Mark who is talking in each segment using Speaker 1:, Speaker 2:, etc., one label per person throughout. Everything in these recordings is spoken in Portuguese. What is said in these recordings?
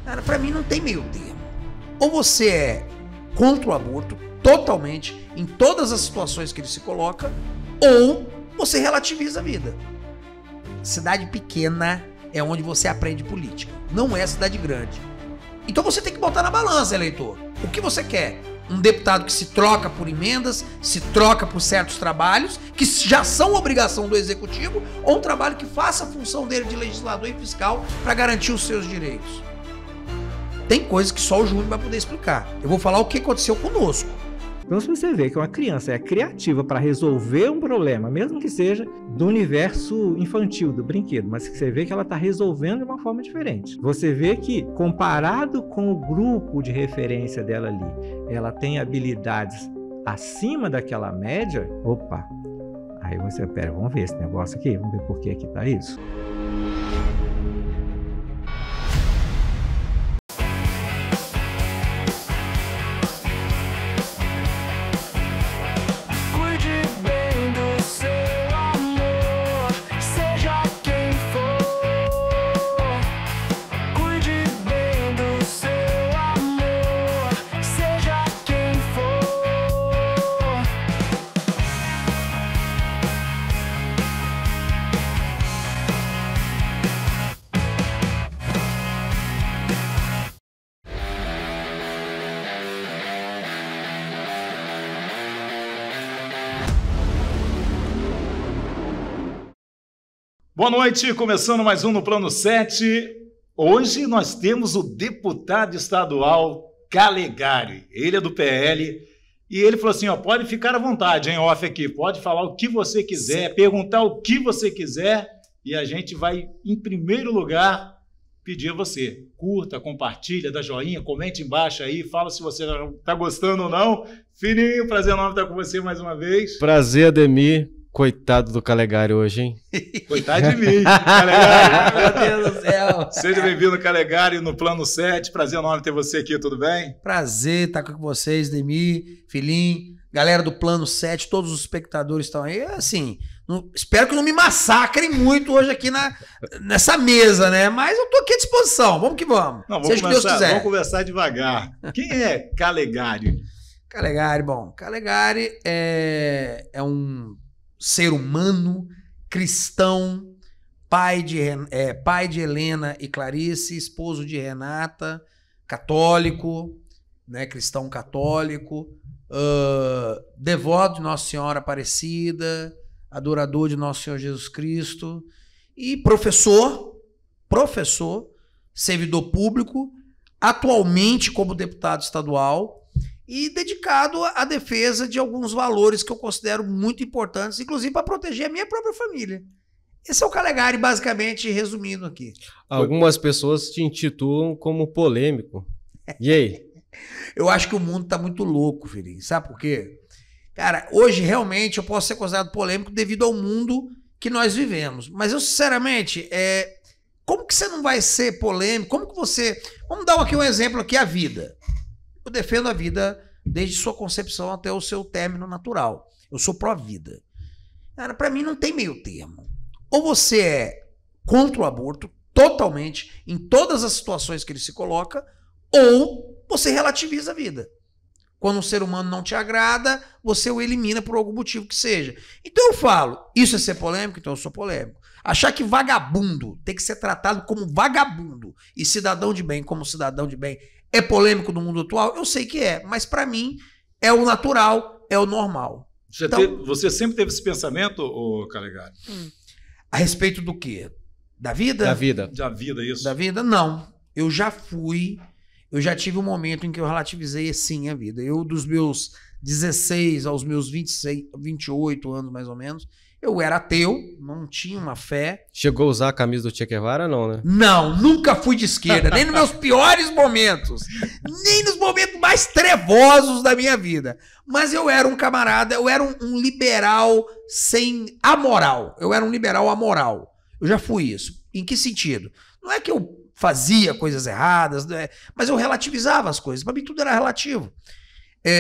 Speaker 1: Cara, pra mim não tem meio termo. Ou você é contra o aborto, totalmente, em todas as situações que ele se coloca, ou você relativiza a vida. Cidade pequena é onde você aprende política, não é cidade grande. Então você tem que botar na balança, eleitor. O que você quer? Um deputado que se troca por emendas, se troca por certos trabalhos, que já são obrigação do executivo, ou um trabalho que faça a função dele de legislador e fiscal para garantir os seus direitos? Tem coisas que só o Júnior vai poder explicar. Eu vou falar o que aconteceu conosco.
Speaker 2: Então, se você vê que uma criança é criativa para resolver um problema, mesmo que seja do universo infantil, do brinquedo, mas que você vê que ela está resolvendo de uma forma diferente. Você vê que, comparado com o grupo de referência dela ali, ela tem habilidades acima daquela média, opa, aí você, pera, vamos ver esse negócio aqui, vamos ver por que que tá isso.
Speaker 3: Boa noite, começando mais um no Plano 7. Hoje nós temos o deputado estadual Calegari. Ele é do PL e ele falou assim, ó, pode ficar à vontade, em off aqui, pode falar o que você quiser, perguntar o que você quiser e a gente vai, em primeiro lugar, pedir a você. Curta, compartilha, dá joinha, comente embaixo aí, fala se você está gostando ou não. Filhinho, prazer enorme estar com você mais uma vez.
Speaker 4: Prazer, Ademir. Coitado do Calegari hoje, hein?
Speaker 3: Coitado de mim, Calegari.
Speaker 1: Meu Deus do céu.
Speaker 3: Seja bem-vindo, Calegari, no Plano 7. Prazer enorme ter você aqui, tudo bem?
Speaker 1: Prazer estar com vocês, Demi, Filhinho, galera do Plano 7, todos os espectadores estão aí. Assim, espero que não me massacrem muito hoje aqui nessa mesa, né? Mas eu tô aqui à disposição, vamos que vamos.
Speaker 3: Não,
Speaker 1: Seja o que Deus quiser.
Speaker 3: Vamos conversar devagar. Quem é Calegari?
Speaker 1: Calegari é um ser humano, cristão, pai de Helena e Clarice, esposo de Renata, católico, né, cristão católico, devoto de Nossa Senhora Aparecida, adorador de Nosso Senhor Jesus Cristo e professor, servidor público, atualmente como deputado estadual, e dedicado à defesa de alguns valores que eu considero muito importantes, inclusive para proteger a minha própria família. Esse é o Calegari, basicamente, resumindo aqui.
Speaker 4: Algumas pessoas te intitulam como polêmico. E aí?
Speaker 1: Eu acho que o mundo tá muito louco, filhinho. Sabe por quê? Cara, hoje realmente eu posso ser considerado polêmico devido ao mundo que nós vivemos. Mas eu, sinceramente, como que você não vai ser polêmico? Como que você... Vamos dar aqui um exemplo aqui, a vida. Eu defendo a vida desde sua concepção até o seu término natural. Eu sou pró-vida. Cara, pra mim não tem meio termo. Ou você é contra o aborto, totalmente, em todas as situações que ele se coloca, ou você relativiza a vida. Quando um ser humano não te agrada, você o elimina por algum motivo que seja. Então eu falo, isso é ser polêmico? Então eu sou polêmico. Achar que vagabundo tem que ser tratado como vagabundo e cidadão de bem como cidadão de bem é polêmico no mundo atual? Eu sei que é, mas pra mim é o natural, é o normal.
Speaker 3: Você sempre teve esse pensamento, Calegari?
Speaker 1: A respeito do quê? Da vida?
Speaker 4: Da vida.
Speaker 3: Da vida, isso.
Speaker 1: Da vida, não. Eu já tive um momento em que eu relativizei sim a vida. Eu, dos meus 16 aos meus 26, 28 anos mais ou menos, eu era ateu, não tinha uma fé.
Speaker 4: Chegou a usar a camisa do Che Guevara, não, né?
Speaker 1: Não, nunca fui de esquerda, nem nos meus piores momentos, nem nos momentos mais trevosos da minha vida. Mas eu era um camarada, eu era um liberal sem amoral. Eu era um liberal amoral. Eu já fui isso. Em que sentido? Não é que eu fazia coisas erradas, né? Mas eu relativizava as coisas. Para mim tudo era relativo.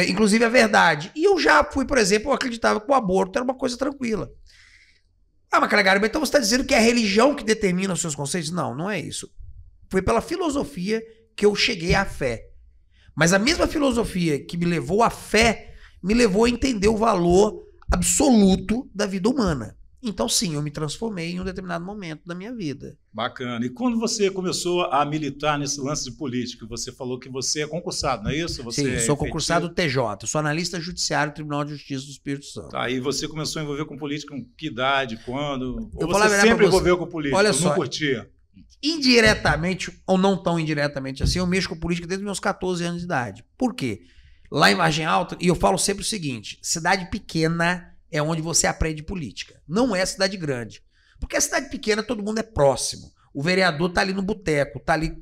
Speaker 1: Inclusive a verdade. E eu já fui, por exemplo, eu acreditava que o aborto era uma coisa tranquila. Ah, mas Calegari, então você está dizendo que é a religião que determina os seus conceitos? Não, não é isso. Foi pela filosofia que eu cheguei à fé. Mas a mesma filosofia que me levou à fé, me levou a entender o valor absoluto da vida humana. Então, sim, eu me transformei em um determinado momento da minha vida.
Speaker 3: Bacana. E quando você começou a militar nesse lance de política, você falou que você é concursado, não é isso? Você
Speaker 1: Sim, sou
Speaker 3: é
Speaker 1: concursado TJ, sou analista judiciário do Tribunal de Justiça do Espírito Santo.
Speaker 3: Tá, e você começou a envolver com política com que idade, quando? Ou
Speaker 1: falar a
Speaker 3: você
Speaker 1: verdade
Speaker 3: sempre
Speaker 1: pra você.
Speaker 3: envolveu com política?
Speaker 1: Olha
Speaker 3: Não
Speaker 1: só,
Speaker 3: curtia?
Speaker 1: indiretamente, ou não tão indiretamente assim, eu mexo com política desde os meus 14 anos de idade. Por quê? Lá em Vargem Alta, e eu falo sempre o seguinte, cidade pequena é onde você aprende política. Não é cidade grande. Porque a cidade pequena todo mundo é próximo. O vereador tá ali no boteco, tá ali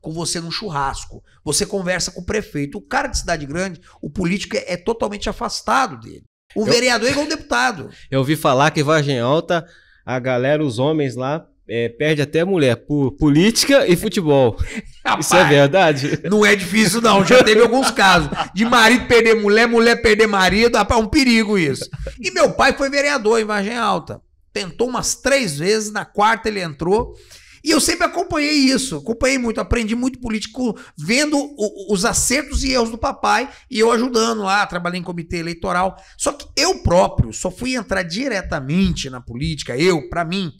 Speaker 1: com você num churrasco. Você conversa com o prefeito. O cara de cidade grande, o político é totalmente afastado dele. O vereador é igual o deputado.
Speaker 4: Eu ouvi falar que em Vargem Alta, a galera, os homens lá, perde até mulher por política e futebol.
Speaker 1: Rapaz,
Speaker 4: isso é verdade?
Speaker 1: Não é difícil, não. Já teve alguns casos de marido perder mulher, mulher perder marido. Rapaz, é um perigo isso. E meu pai foi vereador em Vargem Alta. Tentou umas 3 vezes, na 4ª ele entrou. E eu sempre acompanhei isso. Acompanhei muito, aprendi muito político, vendo os acertos e erros do papai e eu ajudando lá, trabalhei em comitê eleitoral. Só que eu próprio só fui entrar diretamente na política, pra mim,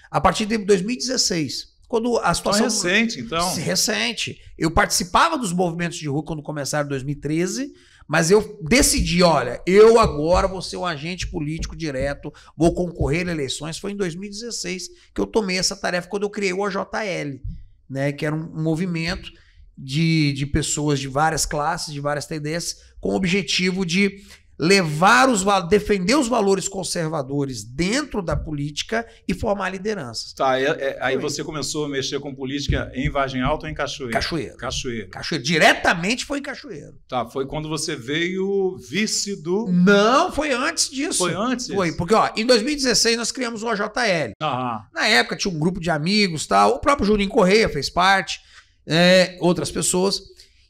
Speaker 1: a partir de 2016, quando a situação...
Speaker 3: recente, então.
Speaker 1: Recente. Eu participava dos movimentos de rua quando começaram em 2013, mas eu decidi, olha, eu agora vou ser um agente político direto, vou concorrer a eleições. Foi em 2016 que eu tomei essa tarefa, quando eu criei o OJL, né, que era um movimento de pessoas de várias classes, de várias tendências, com o objetivo de defender os valores conservadores dentro da política e formar lideranças.
Speaker 3: Tá, aí você começou a mexer com política em Vargem Alta ou em Cachoeiro?
Speaker 1: Cachoeiro. Diretamente foi em Cachoeiro.
Speaker 3: Tá, foi quando você veio vice do...
Speaker 1: Não, foi antes disso.
Speaker 3: Foi antes?
Speaker 1: Foi, porque ó, em 2016 nós criamos o OJL. Na época tinha um grupo de amigos, tal. O próprio Juninho Correia fez parte, outras pessoas.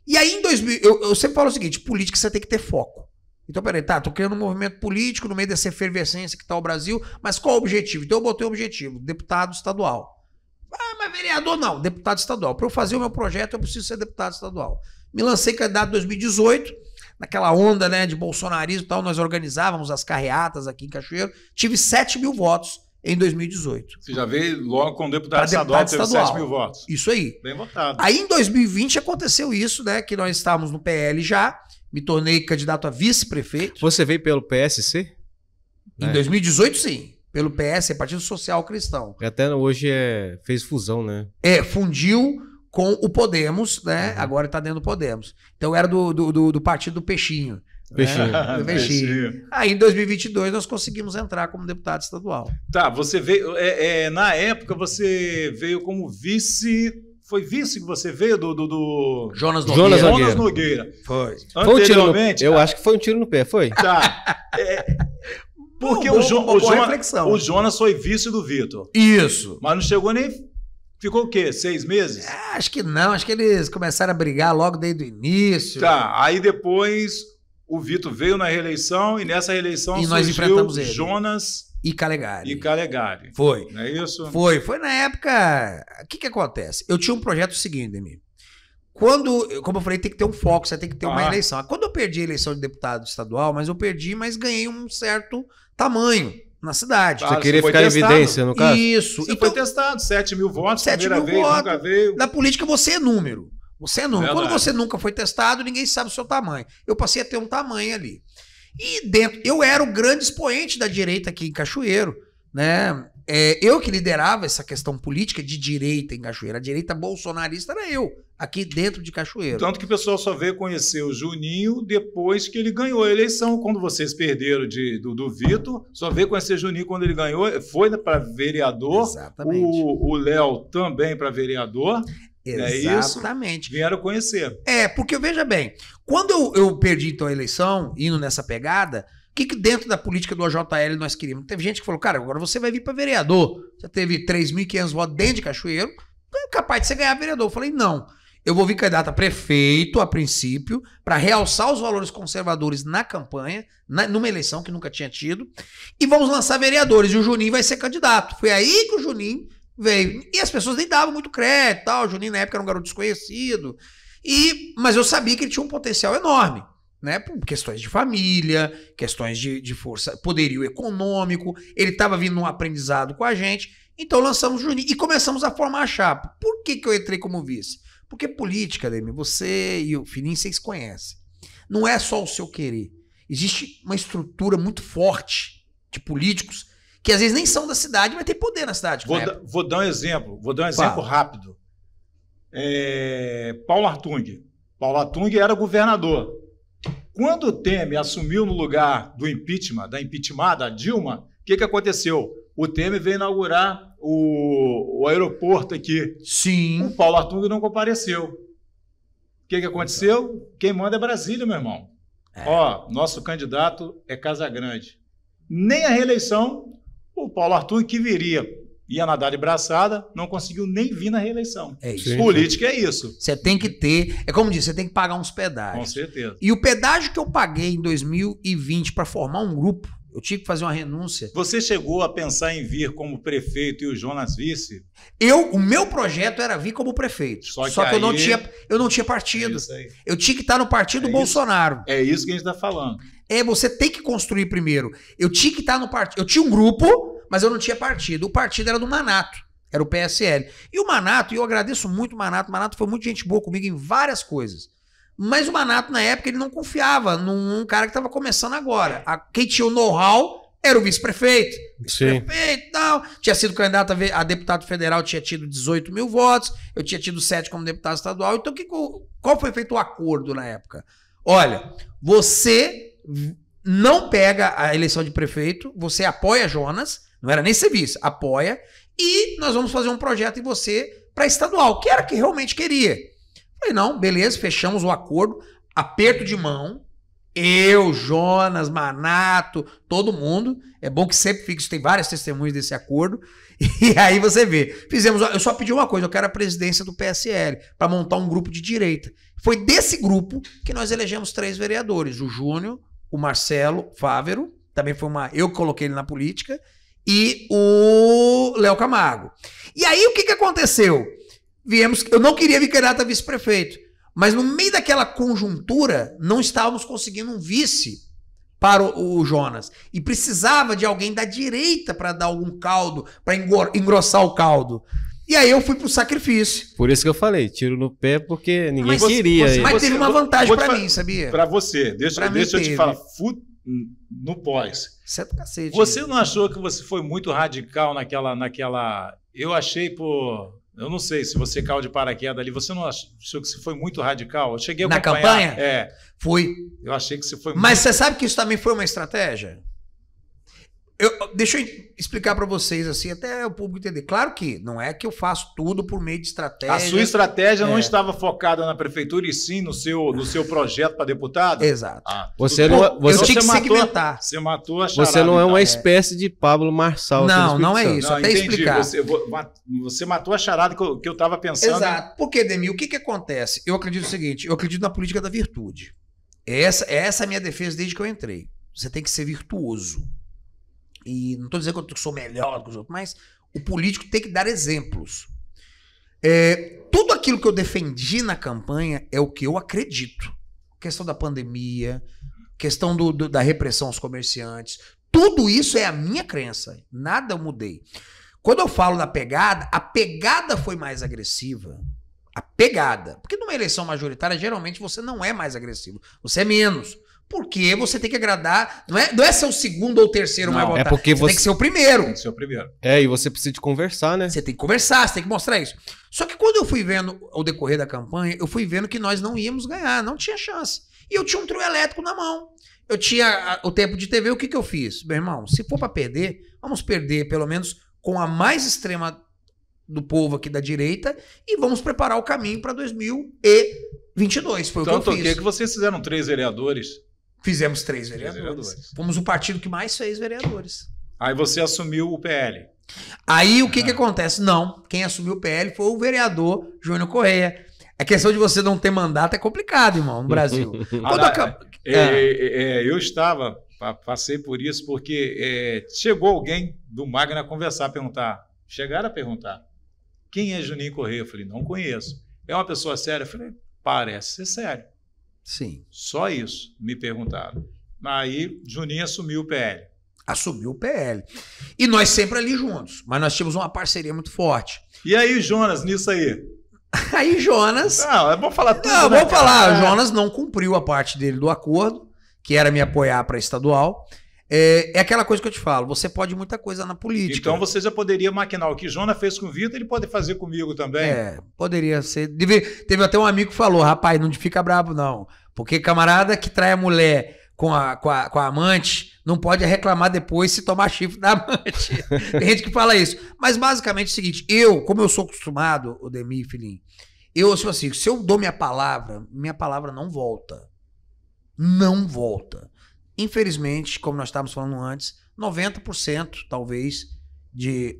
Speaker 1: E aí em 2000, eu sempre falo o seguinte, política você tem que ter foco. Então, peraí, tô criando um movimento político no meio dessa efervescência que tá o Brasil, mas qual o objetivo? Então eu botei o objetivo, deputado estadual. Ah, mas vereador não, deputado estadual. Para eu fazer o meu projeto, eu preciso ser deputado estadual. Me lancei candidato em 2018, naquela onda, né, de bolsonarismo e tal, nós organizávamos as carreatas aqui em Cachoeiro, tive 7 mil votos em 2018.
Speaker 3: Você já veio logo com o deputado estadual, teve 7 mil votos.
Speaker 1: Isso aí.
Speaker 3: Bem votado.
Speaker 1: Aí em 2020 aconteceu isso, né, que nós estávamos no PL já, me tornei candidato a vice-prefeito.
Speaker 4: Você veio pelo PSC?
Speaker 1: Em 2018, sim. Pelo PS, Partido Social Cristão.
Speaker 4: Até hoje fez fusão, né?
Speaker 1: Fundiu com o Podemos, né? Agora está dentro do Podemos. Então era do partido do Peixinho.
Speaker 4: Peixinho.
Speaker 1: Né? Do Peixinho. Aí em 2022 nós conseguimos entrar como deputado estadual.
Speaker 3: Tá, você veio... na época você veio como vice... Foi vice que você veio do...
Speaker 1: Jonas Nogueira.
Speaker 3: Jonas Nogueira.
Speaker 1: Foi.
Speaker 3: Anteriormente...
Speaker 4: Eu acho que foi um tiro no pé, foi?
Speaker 3: Tá. Porque o Jonas foi vice do Vitor.
Speaker 1: Isso.
Speaker 3: Mas não chegou nem... Ficou o quê? 6 meses?
Speaker 1: Acho que não. Acho que eles começaram a brigar logo desde o início.
Speaker 3: Tá. Aí depois o Vitor veio na reeleição e nessa reeleição
Speaker 1: e nós enfrentamos ele.
Speaker 3: Jonas...
Speaker 1: E Calegari.
Speaker 3: Foi. Não é isso?
Speaker 1: Foi na época... O que acontece? Eu tinha um projeto seguinte, Demir. Como eu falei, tem que ter um foco, você tem que ter uma eleição. Quando eu perdi a eleição de deputado estadual, mas ganhei um certo tamanho na cidade.
Speaker 4: Você queria ficar em evidência, no caso?
Speaker 1: Isso.
Speaker 3: Você foi testado, 7 mil votos,
Speaker 1: 7
Speaker 3: primeira vez,
Speaker 1: votos.
Speaker 3: nunca veio.
Speaker 1: Na política você é número. Você é número.
Speaker 3: Verdade.
Speaker 1: Quando você nunca foi testado, ninguém sabe o seu tamanho. Eu passei a ter um tamanho ali. E eu era o grande expoente da direita aqui em Cachoeiro, né? Eu que liderava essa questão política de direita em Cachoeiro. A direita bolsonarista era eu, aqui dentro de Cachoeiro.
Speaker 3: Tanto que o pessoal só veio conhecer o Juninho depois que ele ganhou a eleição. Quando vocês perderam do Vitor, só veio conhecer o Juninho quando ele ganhou. Foi para vereador.
Speaker 1: Exatamente.
Speaker 3: O Léo também para vereador.
Speaker 1: Exatamente.
Speaker 3: Vieram conhecer.
Speaker 1: Porque veja bem, quando eu perdi então a eleição, indo nessa pegada, o que dentro da política do OJL nós queríamos? Teve gente que falou, cara, agora você vai vir para vereador. Já teve 3.500 votos dentro de Cachoeiro, é capaz de você ganhar vereador. Eu falei, não, eu vou vir candidato a prefeito, a princípio, para realçar os valores conservadores na campanha, numa eleição que nunca tinha tido, e vamos lançar vereadores, e o Juninho vai ser candidato. Foi aí que o Juninho veio. E as pessoas nem davam muito crédito, tal. O Juninho na época era um garoto desconhecido. Mas eu sabia que ele tinha um potencial enorme, né? Por questões de família, questões de força, poderio econômico. Ele estava vindo num aprendizado com a gente. Então lançamos o Juninho e começamos a formar a chapa. Por que eu entrei como vice? Porque política, Ademir, você e o Fininho, vocês conhecem. Não é só o seu querer. Existe uma estrutura muito forte de políticos que às vezes nem são da cidade, mas tem poder na cidade.
Speaker 3: Vou dar um exemplo. Vou dar um exemplo rápido. Paulo Artung. Paulo Artung era governador. Quando o Temer assumiu no lugar do impeachment, da impeachmentada, Dilma, o que aconteceu? O Temer veio inaugurar o aeroporto aqui.
Speaker 1: Sim.
Speaker 3: O Paulo Artung não compareceu. O que aconteceu? Quem manda é Brasília, meu irmão. Ó, nosso candidato é Casagrande. Nem a reeleição, o Paulo Artung, que ia nadar de braçada, não conseguiu nem vir na reeleição.
Speaker 1: É isso.
Speaker 3: Política é isso.
Speaker 1: Você tem que ter, é como diz, você tem que pagar uns pedágios.
Speaker 3: Com certeza.
Speaker 1: E o pedágio que eu paguei em 2020 para formar um grupo, eu tive que fazer uma renúncia.
Speaker 3: Você chegou a pensar em vir como prefeito e o Jonas vice?
Speaker 1: O meu projeto era vir como prefeito. Só que eu não tinha partido. Eu tinha que estar no partido Bolsonaro.
Speaker 3: É isso que a gente está falando.
Speaker 1: Você tem que construir primeiro. Eu tinha que estar no partido. Eu tinha um grupo, mas eu não tinha partido. O partido era do Manato, era o PSL. E o Manato, e eu agradeço muito o Manato foi muito gente boa comigo em várias coisas. Mas o Manato, na época, ele não confiava num cara que estava começando agora. Quem tinha o know-how era o vice-prefeito. Vice-prefeito e tal. Tinha sido candidato a deputado federal, tinha tido 18 mil votos. Eu tinha tido 7 como deputado estadual. Então, qual foi feito o acordo na época? Olha, você não pega a eleição de prefeito, você apoia Jonas, não era nem ser vice, apoia, e nós vamos fazer um projeto em você para estadual, que era o que realmente queria. Falei, não, beleza, fechamos o acordo, aperto de mão, eu, Jonas, Manato, todo mundo, é bom que sempre fique, tem várias testemunhas desse acordo, e aí você vê, eu só pedi uma coisa, eu quero a presidência do PSL, para montar um grupo de direita. Foi desse grupo que nós elegemos 3 vereadores, o Júnior, o Marcelo Fávero, também foi eu que coloquei ele na política, e o Léo Camargo. E aí o que aconteceu? Eu não queria vir candidato a vice-prefeito, mas no meio daquela conjuntura, não estávamos conseguindo um vice para o Jonas. E precisava de alguém da direita para dar algum caldo, para engrossar o caldo. E aí eu fui pro sacrifício.
Speaker 4: Por isso que eu falei, tiro no pé, porque ninguém queria.
Speaker 1: Mas teve uma vantagem para mim, sabia?
Speaker 3: Para você. Deixa eu te falar. No pós.
Speaker 1: Certo, cacete.
Speaker 3: Você não achou que você foi muito radical naquela... Eu achei, eu não sei se você caiu de paraquedas ali, você não achou que você foi muito radical? Eu cheguei a acompanhar.
Speaker 1: Na campanha? Fui.
Speaker 3: Eu achei que você foi
Speaker 1: Mas você sabe que isso também foi uma estratégia? Deixa eu explicar para vocês, assim, até o público entender. Claro que não é que eu faço tudo por meio de estratégia.
Speaker 3: A sua estratégia não estava focada na prefeitura e sim no seu projeto para deputado?
Speaker 1: Exato.
Speaker 3: Eu
Speaker 1: tinha que segmentar.
Speaker 3: Você matou a charada.
Speaker 4: Você não é uma espécie de Pablo Marçal.
Speaker 1: Não é isso. Até
Speaker 3: entendi.
Speaker 1: explicar.
Speaker 3: Você matou a charada que eu estava pensando.
Speaker 1: Exato. Porque, Demir, o que acontece? Eu acredito o seguinte, eu acredito na política da virtude. Essa é a minha defesa desde que eu entrei. Você tem que ser virtuoso. E não estou dizendo que eu sou melhor do que os outros, mas o político tem que dar exemplos. Tudo aquilo que eu defendi na campanha é o que eu acredito. Questão da pandemia, questão da repressão aos comerciantes, tudo isso é a minha crença. Nada eu mudei. Quando eu falo da pegada, a pegada foi mais agressiva. A pegada. Porque numa eleição majoritária, geralmente você não é mais agressivo. Você é menos. Porque você tem que agradar. Não é ser o segundo ou o terceiro mais votado.
Speaker 4: É porque
Speaker 1: você tem que ser o primeiro.
Speaker 3: Tem que ser o primeiro.
Speaker 4: E você precisa de conversar, né?
Speaker 1: Você tem que conversar, você tem que mostrar isso. Só que quando eu fui vendo o decorrer da campanha, eu fui vendo que nós não íamos ganhar, não tinha chance. E eu tinha um trio elétrico na mão. Eu tinha o tempo de TV, o que eu fiz? Meu irmão, se for para perder, vamos perder pelo menos com a mais extrema do povo aqui da direita e vamos preparar o caminho para 2022. Foi o que eu fiz.
Speaker 3: Tanto que vocês fizeram 3 vereadores.
Speaker 1: Fizemos 3 vereadores. Fomos o partido que mais fez vereadores.
Speaker 3: Aí você assumiu o PL.
Speaker 1: Aí o que acontece? Não, quem assumiu o PL foi o vereador Júnior Correia. A questão de você não ter mandato é complicado, irmão, no Brasil.
Speaker 3: Eu passei por isso porque chegou alguém do Magna a conversar, perguntar, chegaram a perguntar, quem é Juninho Correia? Eu falei, não conheço. É uma pessoa séria? Eu falei, parece ser sério.
Speaker 1: Sim.
Speaker 3: Só isso me perguntaram. Aí Juninho assumiu o PL.
Speaker 1: Assumiu o PL. E nós sempre ali juntos, mas nós tínhamos uma parceria muito forte.
Speaker 3: E aí, Jonas, nisso aí?
Speaker 1: Aí Jonas...
Speaker 3: Não, é bom falar tudo.
Speaker 1: Não,
Speaker 3: né,
Speaker 1: vamos falar. O Jonas não cumpriu a parte dele do acordo, que era me apoiar para estadual. É aquela coisa que eu te falo, você pode muita coisa na política.
Speaker 3: Então você já poderia maquinar o que Jonas fez com o Vitor, ele pode fazer comigo também.
Speaker 1: Poderia ser. Teve até um amigo que falou, rapaz, não fica bravo não, porque camarada que trai a mulher com a amante não pode reclamar depois se tomar chifre da amante. Tem gente que fala isso. Mas basicamente é o seguinte, como eu sou acostumado, Odemir, filhinho, tipo assim, se eu dou minha palavra não volta. Não volta. Infelizmente, como nós estávamos falando antes, 90% talvez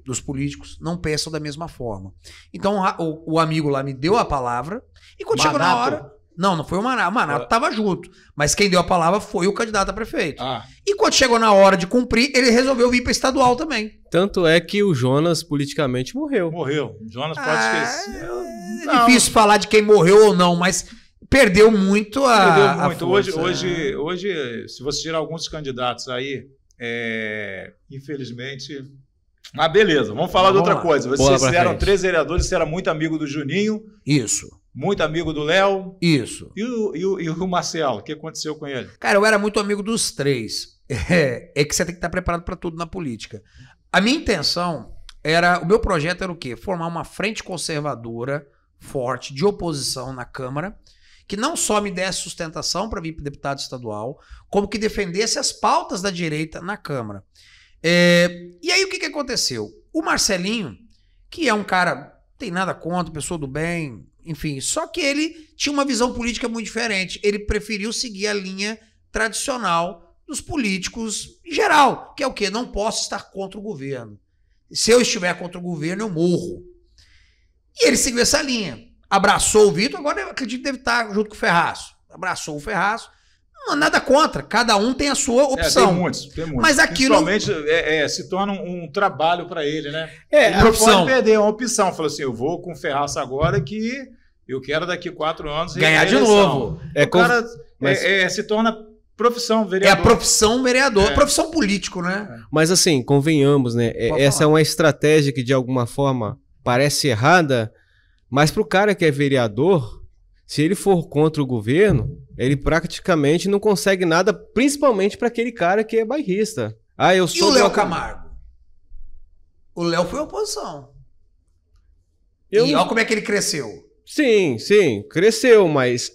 Speaker 1: dos políticos não pensam da mesma forma. Então o amigo lá me deu a palavra e quando chegou na hora... Não foi o Manato. O Manato estava junto. Mas quem deu a palavra foi o candidato a prefeito. E quando chegou na hora de cumprir, ele resolveu vir para estadual também.
Speaker 4: Tanto é que o Jonas politicamente morreu.
Speaker 3: Morreu. Jonas pode esquecer.
Speaker 1: É difícil falar de quem morreu ou não, mas perdeu muito a
Speaker 3: força.
Speaker 1: Hoje,
Speaker 3: se você tirar alguns candidatos aí, infelizmente... Ah, beleza. Vamos falar de outra coisa. Vocês eram 3 vereadores, você era muito amigo do Juninho.
Speaker 1: Isso.
Speaker 3: Muito amigo do Léo.
Speaker 1: Isso.
Speaker 3: E o Marcelo, o que aconteceu com ele?
Speaker 1: Cara, eu era muito amigo dos 3. É que você tem que estar preparado para tudo na política. A minha intenção o meu projeto era o quê? Formar uma frente conservadora forte de oposição na Câmara, que não só me desse sustentação para vir para deputado estadual, como que defendesse as pautas da direita na Câmara. E aí o que aconteceu? O Marcelinho, que é um cara, não tem nada contra, pessoa do bem, enfim, só que ele tinha uma visão política muito diferente. Ele preferiu seguir a linha tradicional dos políticos em geral, que é o quê? Não posso estar contra o governo. Se eu estiver contra o governo, eu morro. E ele seguiu essa linha. Abraçou o Vitor, agora eu acredito que deve estar junto com o Ferraz. Abraçou o Ferraz. Não, nada contra, cada um tem a sua opção.
Speaker 3: Tem muitos.
Speaker 1: Mas aquilo...
Speaker 3: Principalmente se torna um trabalho para ele, né?
Speaker 1: Ele
Speaker 3: não pode perder uma opção. Falou assim, eu vou com o Ferraz agora que eu quero daqui 4 anos
Speaker 1: ganhar de novo.
Speaker 3: Se torna profissão vereador.
Speaker 1: É a profissão vereador, profissão político, né?
Speaker 4: Mas assim, convenhamos, né? Essa é uma estratégia que de alguma forma parece errada, mas para o cara que é vereador, se ele for contra o governo, ele praticamente não consegue nada, principalmente para aquele cara que é bairrista. Eu sou
Speaker 1: e o Léo Camargo? O Léo foi oposição. E olha como é que ele cresceu.
Speaker 4: Sim, cresceu, mas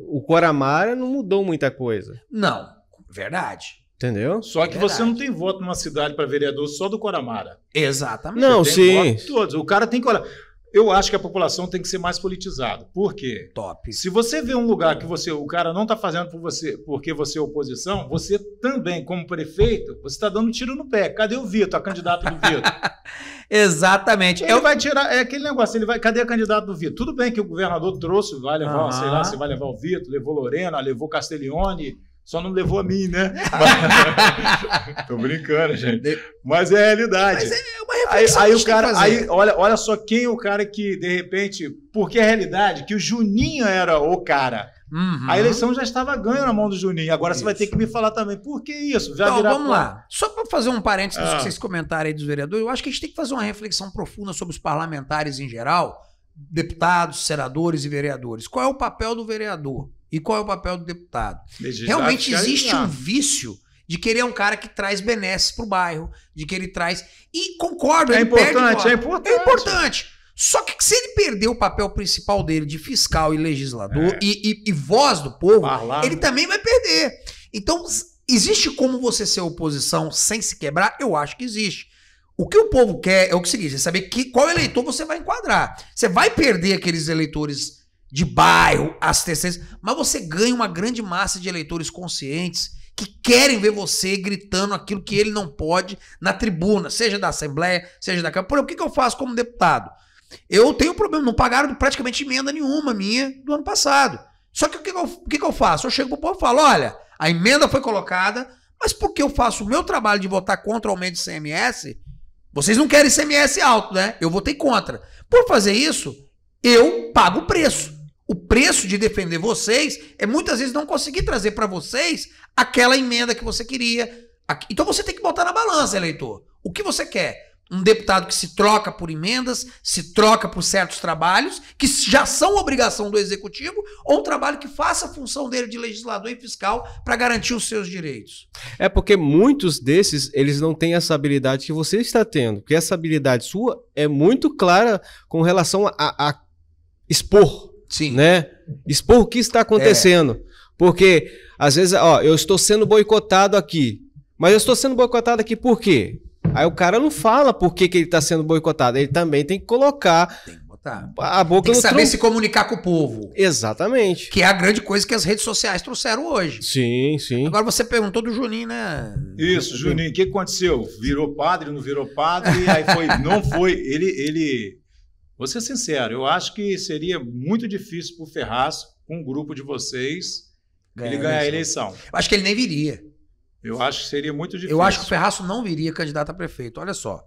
Speaker 4: o Coramara não mudou muita coisa.
Speaker 1: Não, verdade.
Speaker 4: Entendeu?
Speaker 3: Só que você não tem voto numa cidade para vereador só do Coramara.
Speaker 1: Exatamente.
Speaker 4: Não, sim.
Speaker 3: Todos. O cara tem que olhar. Eu acho que a população tem que ser mais politizada. Por quê?
Speaker 1: Top.
Speaker 3: Se você vê um lugar que o cara não está fazendo por você, porque você é oposição, você também, como prefeito, você está dando tiro no pé. Cadê o Vitor, a candidata do Vitor?
Speaker 1: Exatamente.
Speaker 3: Ele vai tirar, aquele negócio, cadê a candidata do Vitor? Tudo bem que o governador trouxe, vai levar, sei lá, se vai levar o Vitor, levou Lorena, levou Castiglione, só não levou a mim, né? Tô brincando, gente. Mas é a realidade.
Speaker 1: Mas é uma reflexão
Speaker 3: aí o cara, olha só quem é o cara que, de repente, porque é a realidade que o Juninho era o cara.
Speaker 1: Uhum.
Speaker 3: A eleição já estava ganha na mão do Juninho. Agora você vai ter que me falar também. Por que isso?
Speaker 1: Então, vamos lá. Só para fazer um parênteses que vocês comentaram aí dos vereadores, eu acho que a gente tem que fazer uma reflexão profunda sobre os parlamentares em geral, deputados, senadores e vereadores. Qual é o papel do vereador? E qual é o papel do deputado? Realmente existe um vício de querer um cara que traz benesses pro bairro, de que ele traz... E concordo,
Speaker 3: é importante.
Speaker 1: É importante. Só que se ele perder o papel principal dele de fiscal e legislador e voz do povo, ele também vai perder. Então, existe como você ser oposição sem se quebrar? Eu acho que existe. O que o povo quer é o seguinte, é saber qual eleitor você vai enquadrar. Você vai perder aqueles eleitores de bairro, assistência, mas você ganha uma grande massa de eleitores conscientes que querem ver você gritando aquilo que ele não pode na tribuna, seja da Assembleia, seja da Câmara. Por exemplo, o que eu faço como deputado? Eu tenho um problema, não pagaram praticamente emenda nenhuma minha do ano passado. Só que o que eu faço? Eu chego pro povo e falo, olha, a emenda foi colocada, mas porque eu faço o meu trabalho de votar contra o aumento do ICMS, Vocês não querem ICMS alto, né? Eu votei contra. Por fazer isso, eu pago o preço. O preço de defender vocês é muitas vezes não conseguir trazer para vocês aquela emenda que você queria. Então você tem que botar na balança, eleitor. O que você quer? Um deputado que se troca por emendas, se troca por certos trabalhos, que já são obrigação do executivo, ou um trabalho que faça a função dele de legislador e fiscal para garantir os seus direitos?
Speaker 4: É porque muitos desses, eles não têm essa habilidade que você está tendo. Porque essa habilidade sua é muito clara com relação a expor.
Speaker 1: Sim.
Speaker 4: Né? Expor o que está acontecendo. Porque, às vezes, eu estou sendo boicotado aqui. Mas eu estou sendo boicotado aqui por quê? Aí o cara não fala por que ele está sendo boicotado. Ele também tem que colocar a boca
Speaker 1: tem que
Speaker 4: no
Speaker 1: saber se comunicar com o povo.
Speaker 4: Exatamente.
Speaker 1: Que é a grande coisa que as redes sociais trouxeram hoje.
Speaker 4: Sim, sim.
Speaker 1: Agora você perguntou do Juninho, né?
Speaker 3: Isso, Juninho. O que aconteceu? Virou padre, não virou padre? Aí não foi. Ele... Vou ser sincero, eu acho que seria muito difícil para o Ferraz, com um grupo de vocês, ele ganhar a eleição.
Speaker 1: Eu acho que ele nem viria.
Speaker 3: Eu acho que seria muito difícil.
Speaker 1: Eu acho que o Ferraz não viria candidato a prefeito. Olha só,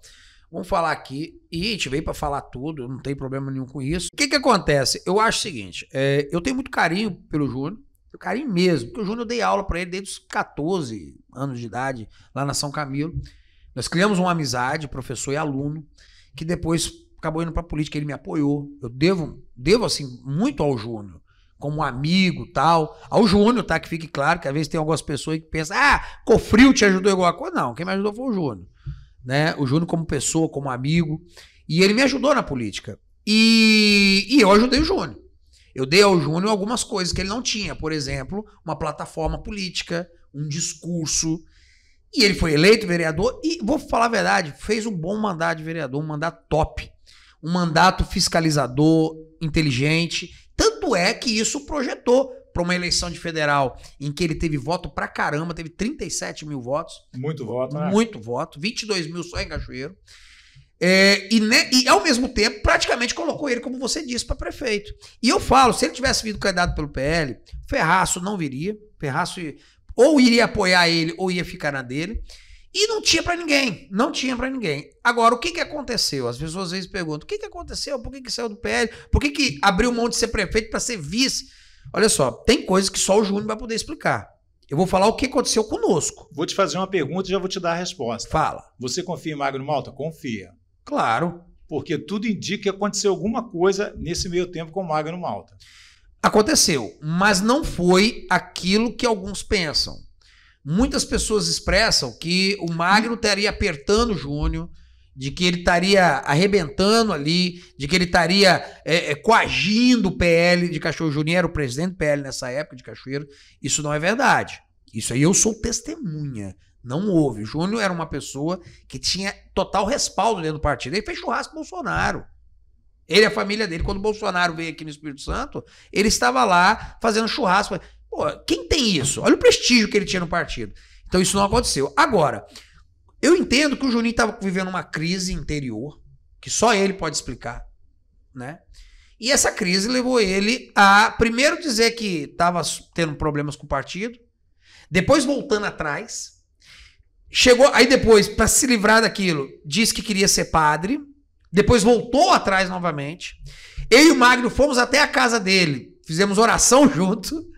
Speaker 1: vamos falar aqui, e a gente veio para falar tudo, não tem problema nenhum com isso. O que acontece? Eu acho o seguinte, eu tenho muito carinho pelo Júnior, carinho mesmo, porque o Júnior eu dei aula para ele desde os 14 anos de idade, lá na São Camilo. Nós criamos uma amizade, professor e aluno, que depois acabou indo para política, ele me apoiou. Eu devo assim, muito ao Júnior, como amigo, tal. Ao Júnior, tá? Que fique claro que às vezes tem algumas pessoas que pensam, Cofril te ajudou igual a coisa. Não, quem me ajudou foi o Júnior. Né? O Júnior como pessoa, como amigo. E ele me ajudou na política. E eu ajudei o Júnior. Eu dei ao Júnior algumas coisas que ele não tinha. Por exemplo, uma plataforma política, um discurso. E ele foi eleito vereador e, vou falar a verdade, fez um bom mandato de vereador, um mandato top. Um mandato fiscalizador, inteligente. Tanto é que isso projetou para uma eleição de federal em que ele teve voto pra caramba, teve 37 mil votos.
Speaker 3: Muito voto, né?
Speaker 1: Muito voto, 22 mil só em Cachoeiro. E ao mesmo tempo, praticamente colocou ele, como você disse, para prefeito. E eu falo, se ele tivesse vindo candidato pelo PL, Ferraço não viria. Ferraço ou iria apoiar ele ou ia ficar na dele. E não tinha pra ninguém, não tinha pra ninguém. Agora, o que aconteceu? As pessoas às vezes perguntam, o que aconteceu? Por que saiu do PL? Por que abriu mão de ser prefeito pra ser vice? Olha só, tem coisas que só o Júnior vai poder explicar. Eu vou falar o que aconteceu conosco.
Speaker 3: Vou te fazer uma pergunta e já vou te dar a resposta.
Speaker 1: Fala.
Speaker 3: Você confia em Magno Malta? Confia.
Speaker 1: Claro.
Speaker 3: Porque tudo indica que aconteceu alguma coisa nesse meio tempo com o Magno Malta.
Speaker 1: Aconteceu, mas não foi aquilo que alguns pensam. Muitas pessoas expressam que o Magno estaria apertando o Júnior, de que ele estaria arrebentando ali, de que ele estaria coagindo o PL de Cachoeiro. O Júnior era o presidente do PL nessa época de Cachoeiro. Isso não é verdade. Isso aí eu sou testemunha. Não houve. O Júnior era uma pessoa que tinha total respaldo dentro do partido. Ele fez churrasco com o Bolsonaro. Ele e a família dele, quando o Bolsonaro veio aqui no Espírito Santo, ele estava lá fazendo churrasco. Pô, quem tem isso? Olha o prestígio que ele tinha no partido. Então isso não aconteceu. Agora, eu entendo que o Juninho estava vivendo uma crise interior, que só ele pode explicar, né? E essa crise levou ele a, primeiro, dizer que estava tendo problemas com o partido, depois voltando atrás, chegou, aí depois, para se livrar daquilo, disse que queria ser padre, depois voltou atrás novamente. Eu e o Magno fomos até a casa dele, fizemos oração junto,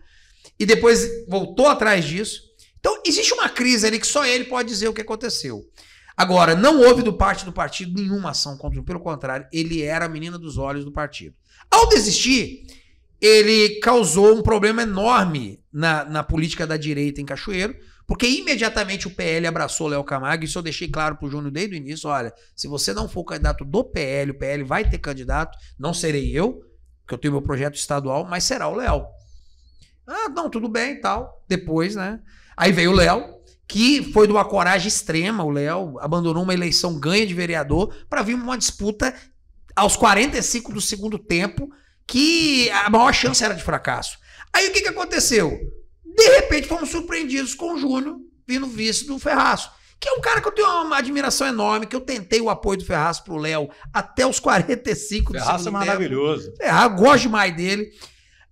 Speaker 1: e depois voltou atrás disso. Então, existe uma crise ali que só ele pode dizer o que aconteceu. Agora, não houve do parte do partido nenhuma ação contra ele. Pelo contrário, ele era a menina dos olhos do partido. Ao desistir, ele causou um problema enorme na política da direita em Cachoeiro, porque imediatamente o PL abraçou Léo Camargo. Isso eu deixei claro pro Júnior desde o início. Olha, se você não for candidato do PL, o PL vai ter candidato. Não serei eu, porque eu tenho meu projeto estadual, mas será o Léo. Ah, não, tudo bem e tal. Depois, né? Aí veio o Léo, que foi de uma coragem extrema. O Léo abandonou uma eleição ganha de vereador para vir uma disputa aos 45 do segundo tempo, que a maior chance era de fracasso. Aí o que aconteceu? De repente fomos surpreendidos com o Júnior vindo vice do Ferraço, que é um cara que eu tenho uma admiração enorme, que eu tentei o apoio do Ferraço pro Léo até os 45 do segundo tempo.
Speaker 3: Ferraço é maravilhoso.
Speaker 1: Ferraço, gosto demais dele.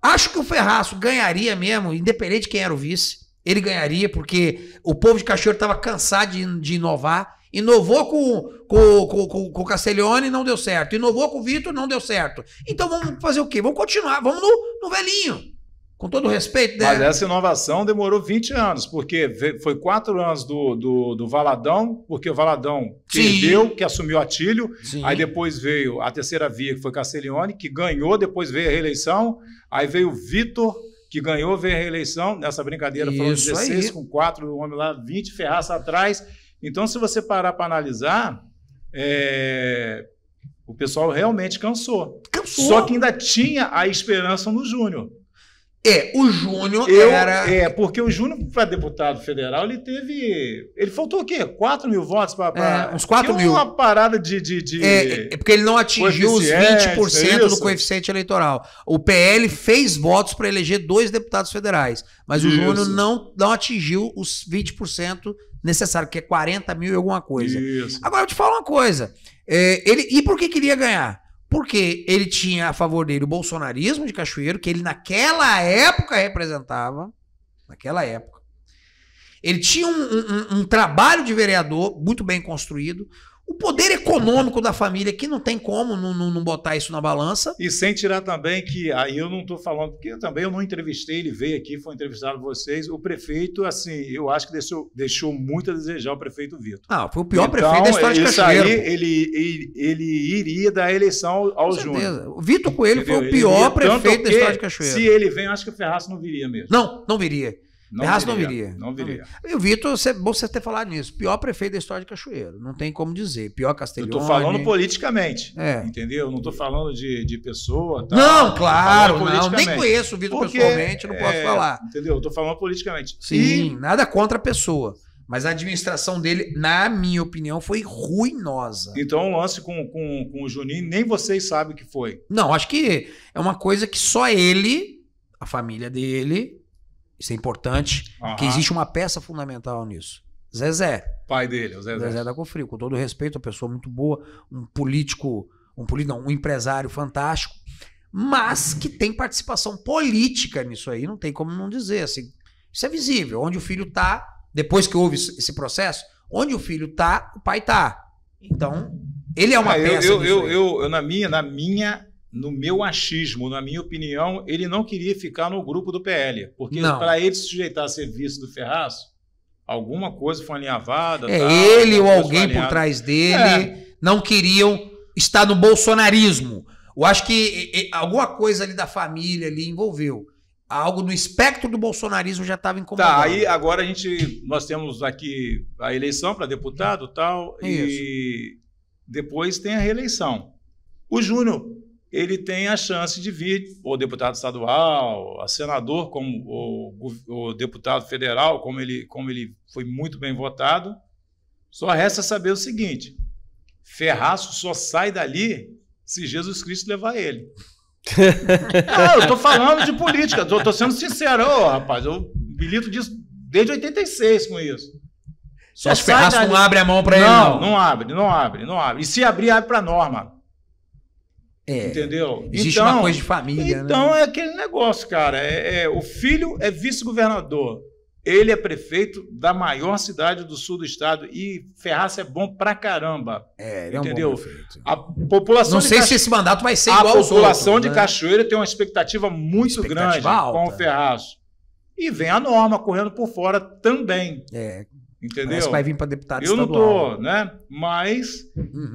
Speaker 1: Acho que o Ferraço ganharia mesmo, independente de quem era o vice. Ele ganharia, porque o povo de Cachoeiro estava cansado de inovar. Inovou com o Castiglione, não deu certo. Inovou com o Vitor, não deu certo. Então vamos fazer o quê? Vamos continuar, vamos no velhinho. Com todo o respeito, né?
Speaker 3: Mas essa inovação demorou 20 anos, porque foi 4 anos do Valadão, porque o Valadão perdeu, que assumiu Atílio,
Speaker 1: Sim.
Speaker 3: aí depois veio a terceira via, que foi Castiglione, que ganhou, depois veio a reeleição, aí veio o Vitor, que ganhou, veio a reeleição, nessa brincadeira foram 16 aí. Com 4 homens lá, 20 Ferraça atrás. Então, se você parar para analisar, o pessoal realmente cansou. Só que ainda tinha a esperança no Júnior.
Speaker 1: O Júnior era...
Speaker 3: porque o Júnior, para deputado federal, ele faltou o quê? 4 mil votos?
Speaker 1: Uns 4 mil.
Speaker 3: Uma parada de...
Speaker 1: porque ele não atingiu os 20% do coeficiente eleitoral. O PL fez votos para eleger 2 deputados federais, mas o Júnior não atingiu os 20% necessário, que é 40 mil e alguma coisa.
Speaker 3: Isso.
Speaker 1: Agora, eu te falo uma coisa. E por que queria ganhar? Porque ele tinha a favor dele o bolsonarismo de Cachoeiro, que ele naquela época representava. Naquela época. Ele tinha um trabalho de vereador muito bem construído. O poder econômico da família, que não tem como não botar isso na balança.
Speaker 3: E sem tirar também que, aí eu não estou falando, porque eu não entrevistei, ele veio aqui, foi entrevistado vocês. O prefeito, assim, eu acho que deixou muito a desejar o prefeito Vitor.
Speaker 1: Foi o pior prefeito da história de Cachoeiro.
Speaker 3: Aí ele iria dar a eleição ao Júnior.
Speaker 1: O Vitor Coelho foi o pior prefeito da história de Cachoeiro.
Speaker 3: Se ele vem, eu acho que o Ferraz não viria mesmo.
Speaker 1: Não viria. Ferraz não viria. E o Vitor, bom você ter falado nisso, pior prefeito da história de Cachoeiro, não tem como dizer, pior Castiglione.
Speaker 3: Eu tô falando politicamente, entendeu? Não tô falando de pessoa. Tá?
Speaker 1: Não, claro, não, nem conheço o Vitor pessoalmente, não posso falar.
Speaker 3: Entendeu? Eu tô falando politicamente.
Speaker 1: Sim, nada contra a pessoa, mas a administração dele, na minha opinião, foi ruinosa.
Speaker 3: Então o lance com o Juninho, nem vocês sabem o que foi.
Speaker 1: Não, acho que é uma coisa que só ele, a família dele... Isso é importante, que existe uma peça fundamental nisso. Zezé.
Speaker 3: Pai dele, o Zezé.
Speaker 1: Zezé da Cofrio, com todo respeito, uma pessoa muito boa, um empresário fantástico, mas que tem participação política nisso aí, não tem como não dizer. Assim, isso é visível. Onde o filho está, depois que houve esse processo, onde o filho está, o pai está. Então, ele é uma peça
Speaker 3: no meu achismo, na minha opinião, ele não queria ficar no grupo do PL. Porque para ele se sujeitar a ser vice do Ferraz, alguma coisa foi alinhavada.
Speaker 1: Ele ou alguém por trás dele não queriam estar no bolsonarismo. Eu acho que alguma coisa ali da família ali envolveu. Algo no espectro do bolsonarismo já estava incomodando.
Speaker 3: Aí agora nós temos aqui a eleição para deputado e tal, e depois tem a reeleição. O Júnior, ele tem a chance de vir, ou deputado estadual, a senador, como o deputado federal, como ele foi muito bem votado. Só resta saber o seguinte: Ferraço só sai dali se Jesus Cristo levar ele. Eu tô falando de política, tô sendo sincero, rapaz, eu milito disso desde 86 com isso.
Speaker 1: Só se Ferraço não abre a mão para ele,
Speaker 3: não abre. E se abrir, abre para Norma. Entendeu?
Speaker 1: Existe uma coisa de família.
Speaker 3: Então é aquele negócio, cara. O filho é vice-governador. Ele é prefeito da maior cidade do sul do estado. E Ferraz é bom pra caramba.
Speaker 1: Ele
Speaker 3: entendeu?
Speaker 1: É um bom prefeito.
Speaker 3: A população
Speaker 1: não sei se esse mandato vai ser igual aos outros.
Speaker 3: A população de Cachoeira tem uma expectativa muito grande com o Ferraz. E vem a Norma correndo por fora também. Entendeu?
Speaker 1: Parece que vai vir para deputado estadual.
Speaker 3: Eu não tô, né? Mas...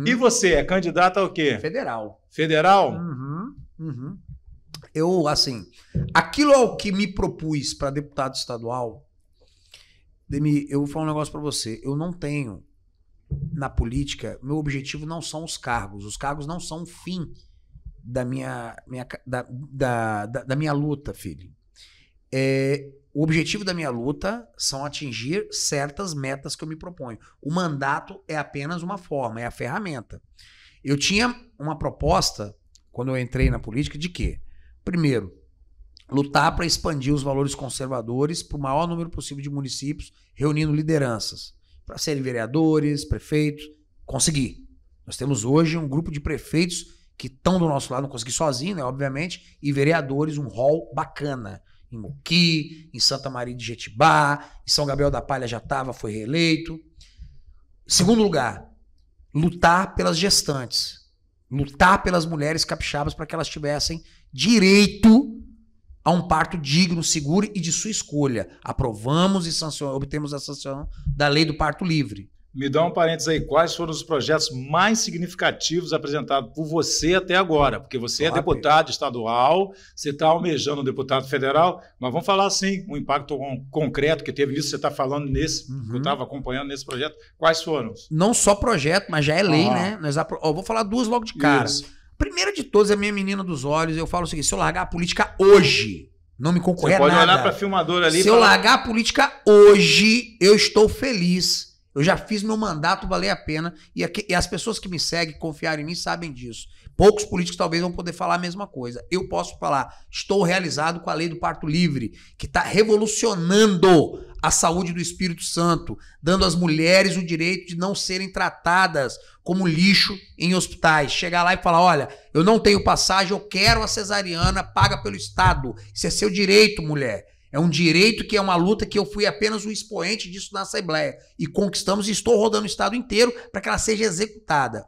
Speaker 3: E você, é candidato ao quê?
Speaker 1: Federal.
Speaker 3: Federal?
Speaker 1: Eu, assim, aquilo ao que me propus para deputado estadual, eu vou falar um negócio para você. Eu não tenho, na política, meu objetivo não são os cargos. Os cargos não são o fim da minha luta, filho. O objetivo da minha luta são atingir certas metas que eu me proponho. O mandato é apenas uma forma, é a ferramenta. Eu tinha uma proposta, quando eu entrei na política, de quê? Primeiro, lutar para expandir os valores conservadores para o maior número possível de municípios, reunindo lideranças, para serem vereadores, prefeitos. Consegui. Nós temos hoje um grupo de prefeitos que estão do nosso lado, não consegui sozinho, né, obviamente, e vereadores, um hall bacana. Em Moqui, em Santa Maria de Jetibá, em São Gabriel da Palha já estava, foi reeleito. Segundo lugar, lutar pelas gestantes. Lutar pelas mulheres capixabas para que elas tivessem direito a um parto digno, seguro e de sua escolha. Aprovamos e obtemos a sanção da lei do parto livre.
Speaker 3: Me dá um parênteses aí, quais foram os projetos mais significativos apresentados por você até agora? Porque você é deputado estadual, você está almejando um deputado federal, mas vamos falar assim, um impacto concreto que teve isso, você está falando nesse, que eu estava acompanhando nesse projeto, quais foram?
Speaker 1: Não só projeto, mas já é lei, né? Vou falar duas logo de cara. Isso. Primeira de todas, a minha menina dos olhos, eu falo o seguinte, se eu largar a política hoje, não me concorrer a nada.
Speaker 3: Você pode olhar para a filmadora ali.
Speaker 1: Se eu largar a política hoje, eu estou feliz. Eu já fiz meu mandato valer a pena e as pessoas que me seguem, confiaram em mim, sabem disso. Poucos políticos talvez vão poder falar a mesma coisa. Eu posso falar, estou realizado com a lei do parto livre, que está revolucionando a saúde do Espírito Santo, dando às mulheres o direito de não serem tratadas como lixo em hospitais. Chegar lá e falar, olha, eu não tenho passagem, eu quero a cesariana, paga pelo Estado. Isso é seu direito, mulher. É um direito que é uma luta que eu fui apenas o expoente disso na Assembleia. E conquistamos e estou rodando o Estado inteiro para que ela seja executada.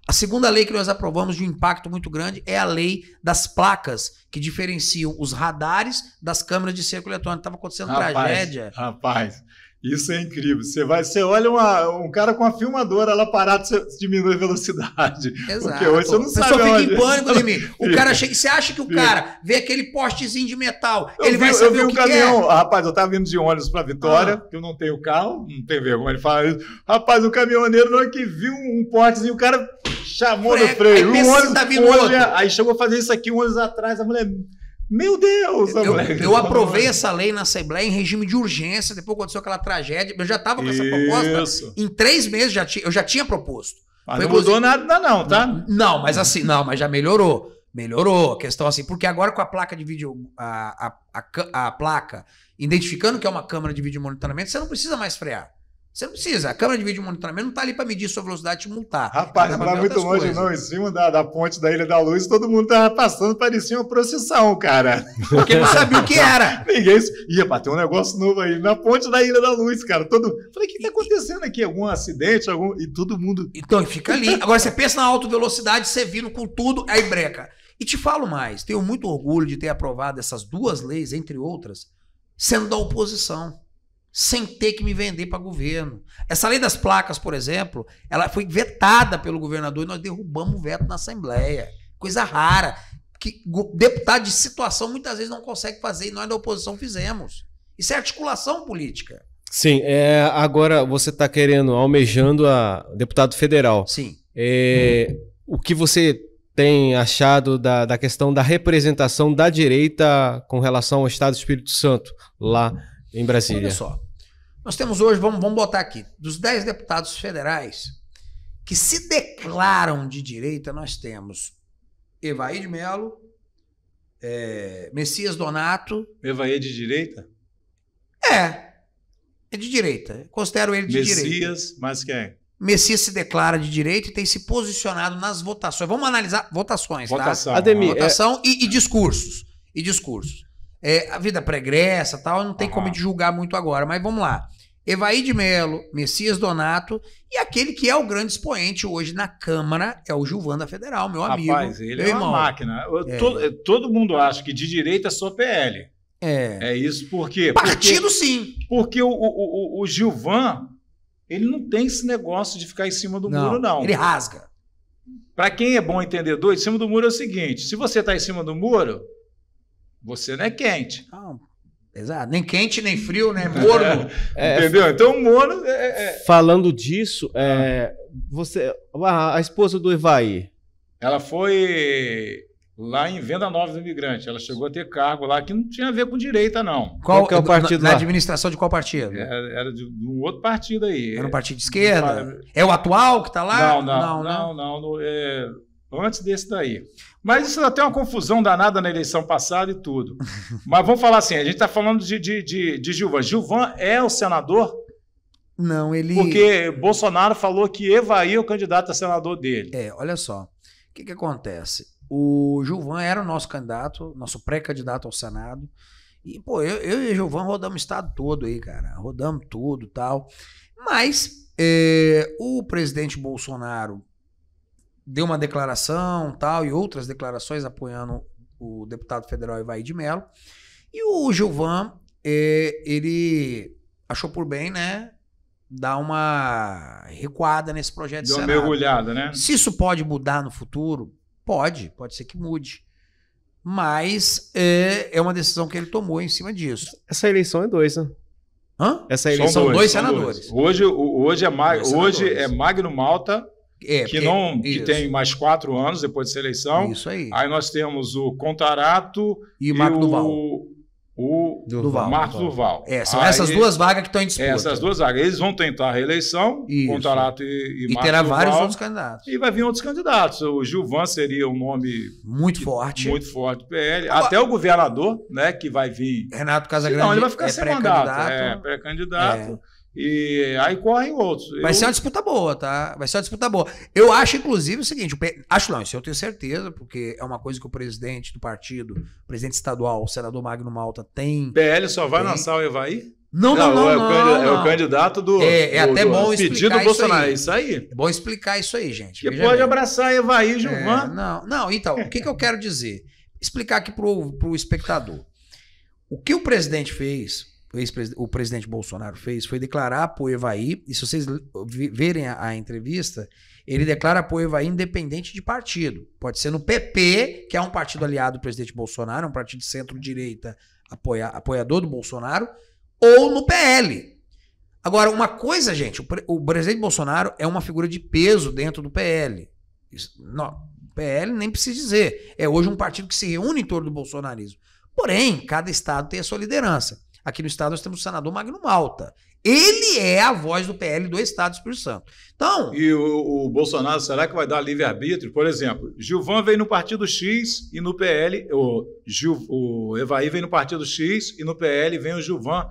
Speaker 1: A segunda lei que nós aprovamos de um impacto muito grande é a lei das placas que diferenciam os radares das câmeras de cerco eletrônico. Estava acontecendo tragédia.
Speaker 3: Rapaz, isso é incrível. Você olha um cara com a filmadora lá parado, você diminui a velocidade.
Speaker 1: Exato.
Speaker 3: Porque hoje você não sabe.
Speaker 1: A pessoa fica em pânico de mim. O cara chega. Você acha que o cara vê aquele postezinho de metal, ele vai saber o que
Speaker 3: caminhão,
Speaker 1: é?
Speaker 3: Rapaz, eu tava vindo de ônibus para Vitória, que eu não tenho carro, não tem vergonha de falar isso. Rapaz, o caminhoneiro, na hora que viu um postezinho, o cara chamou no freio.
Speaker 1: Aí, ônibus,
Speaker 3: tá vindo aí chegou a fazer isso aqui um ônibus atrás, a mulher... Meu Deus!
Speaker 1: Eu aprovei essa lei na Assembleia em regime de urgência, depois aconteceu aquela tragédia, eu já estava com essa proposta, em 3 meses eu já tinha proposto.
Speaker 3: Mas não mudou nada não, tá?
Speaker 1: Não, mas assim, mas já melhorou. Melhorou a questão assim, porque agora com a placa de vídeo, a placa, identificando que é uma câmera de vídeo monitoramento, você não precisa mais frear. Você não precisa. A câmera de vídeo monitoramento não está ali para medir sua velocidade e te multar.
Speaker 3: Rapaz, não vai muito longe não. Em cima da ponte da Ilha da Luz, todo mundo tava passando, parecia uma procissão, cara.
Speaker 1: Porque não sabia o que era.
Speaker 3: Ninguém... Ia bater um negócio novo aí, na ponte da Ilha da Luz, cara. Falei, o que tá acontecendo aqui? Algum acidente? E todo mundo...
Speaker 1: Então, fica ali. Agora, você pensa na alta velocidade, você vindo com tudo, aí breca. E te falo mais, tenho muito orgulho de ter aprovado essas 2 leis, entre outras, sendo da oposição. Sem ter que me vender para governo. Essa lei das placas, por exemplo, ela foi vetada pelo governador e nós derrubamos o veto na Assembleia. Coisa rara, que deputado de situação muitas vezes não consegue fazer e nós da oposição fizemos. Isso é articulação política.
Speaker 4: Sim, agora você está querendo, almejando a deputado federal.
Speaker 1: Sim.
Speaker 4: O que você tem achado da questão da representação da direita com relação ao Estado do Espírito Santo, lá em Brasília?
Speaker 1: Olha só, nós temos hoje, vamos botar aqui, dos 10 deputados federais que se declaram de direita, nós temos Evaí de Mello, Messias Donato.
Speaker 3: Evaí é de direita?
Speaker 1: É de direita, considero ele de direita.
Speaker 3: Messias, mas quem?
Speaker 1: Messias se declara de direita e tem se posicionado nas votações. Vamos analisar votações,
Speaker 3: votação,
Speaker 1: tá?
Speaker 4: Ademir,
Speaker 1: votação e discursos. A vida pregressa e tal, não tem como julgar muito agora, mas vamos lá. Evaí de Mello, Messias Donato e aquele que é o grande expoente hoje na Câmara é o Gilvan Federal, meu amigo.
Speaker 3: Rapaz, ele é uma máquina. Todo mundo acha que de direita é só PL. É isso porque...
Speaker 1: Partido sim.
Speaker 3: Porque o Gilvan, ele não tem esse negócio de ficar em cima do muro, não.
Speaker 1: Ele rasga.
Speaker 3: Para quem é bom entendedor, em cima do muro é o seguinte, se você está em cima do muro... Você não é quente.
Speaker 1: Não, exato. Nem quente, nem frio, né? Morno.
Speaker 3: Entendeu? Então, morno...
Speaker 4: Falando disso, a esposa do Evaí...
Speaker 3: Ela foi lá em Venda Nova do Imigrante. Ela chegou a ter cargo lá que não tinha a ver com direita, não.
Speaker 4: Qual que é o partido
Speaker 1: na administração de qual partido?
Speaker 3: Era de um outro partido aí.
Speaker 1: Era um partido de esquerda? É o atual que está lá?
Speaker 3: Não. Antes desse daí. Mas isso até uma confusão danada na eleição passada e tudo. Mas vamos falar assim, a gente está falando de Gilvan. Gilvan é o senador?
Speaker 1: Não, ele...
Speaker 3: Porque Bolsonaro falou que Evaí é o candidato a senador dele.
Speaker 1: Olha só. O que acontece? O Gilvan era o nosso candidato, nosso pré-candidato ao Senado, E, pô, eu e o Gilvan rodamos o estado todo aí, cara. Rodamos tudo e tal. Mas o presidente Bolsonaro deu uma declaração tal, e outras declarações apoiando o deputado federal Evaí de Mello. E o Gilvan, ele achou por bem, né, dar uma recuada nesse projeto de
Speaker 3: Deu uma
Speaker 1: Senado.
Speaker 3: mergulhada, né?
Speaker 1: Se isso pode mudar no futuro, pode ser que mude. Mas é uma decisão que ele tomou em cima disso.
Speaker 4: Essa eleição é 2, né?
Speaker 1: Hã?
Speaker 4: Essa eleição
Speaker 1: São dois
Speaker 3: são
Speaker 1: senadores.
Speaker 3: Hoje
Speaker 1: Dois
Speaker 3: hoje
Speaker 1: senadores.
Speaker 3: é Magno Malta, que
Speaker 1: isso.
Speaker 3: tem mais 4 anos depois dessa eleição.
Speaker 1: Isso aí.
Speaker 3: Aí nós temos o Contarato
Speaker 1: E o Marco Duval.
Speaker 3: o
Speaker 1: Duval.
Speaker 3: Marcos Duval.
Speaker 1: São
Speaker 3: Aí,
Speaker 1: essas duas vagas que estão em disputa.
Speaker 3: essas duas vagas. Eles vão tentar a reeleição,
Speaker 1: Isso.
Speaker 3: Contarato e
Speaker 1: E
Speaker 3: Marcos
Speaker 1: terá
Speaker 3: Duval,
Speaker 1: vários outros candidatos.
Speaker 3: E vai vir outros candidatos. O Gilvan seria um nome
Speaker 1: Muito forte.
Speaker 3: muito forte do PL.
Speaker 1: Agora-
Speaker 3: Até o governador, né, que vai vir.
Speaker 1: Renato Casagrande
Speaker 3: Não, ele vai ficar sem mandato.
Speaker 1: pré-candidato.
Speaker 3: Pré-candidato. E aí correm outros.
Speaker 1: Vai ser uma disputa boa, tá? Vai ser uma disputa boa. Eu acho, inclusive, o seguinte, acho não, isso eu tenho certeza, porque é uma coisa que o presidente do partido, o presidente estadual, o senador Magno Malta, tem...
Speaker 3: O PL só vai
Speaker 1: Tem.
Speaker 3: lançar o Evaí?
Speaker 1: Não.
Speaker 3: É o candidato do
Speaker 1: até bom
Speaker 3: pedido
Speaker 1: explicar
Speaker 3: do Bolsonaro. É
Speaker 1: isso
Speaker 3: isso aí.
Speaker 1: É bom explicar isso aí, gente.
Speaker 3: Que
Speaker 1: Veja
Speaker 3: pode
Speaker 1: bem.
Speaker 3: abraçar Evaí, Gilvan.
Speaker 1: Não, então, o que eu quero dizer? Explicar aqui pro espectador. O que o presidente fez, o presidente Bolsonaro fez, foi declarar apoio a Evaí, e se vocês verem a entrevista, ele declara apoio a Evaí independente de partido. Pode ser no PP, que é um partido aliado do presidente Bolsonaro, um partido de centro-direita apoiador do Bolsonaro, ou no PL. Agora, uma coisa, gente, o presidente Bolsonaro é uma figura de peso dentro do PL. Não, PL nem precisa dizer. É hoje um partido que se reúne em torno do bolsonarismo. Porém, cada estado tem a sua liderança. Aqui no estado nós temos o senador Magno Malta. Ele é a voz do PL do estado do Espírito Santo. Então...
Speaker 3: E o Bolsonaro, será que vai dar livre-arbítrio? Por exemplo, Gilvan veio no partido X e no PL... O Evaí vem no partido X e no PL vem o Gilvan.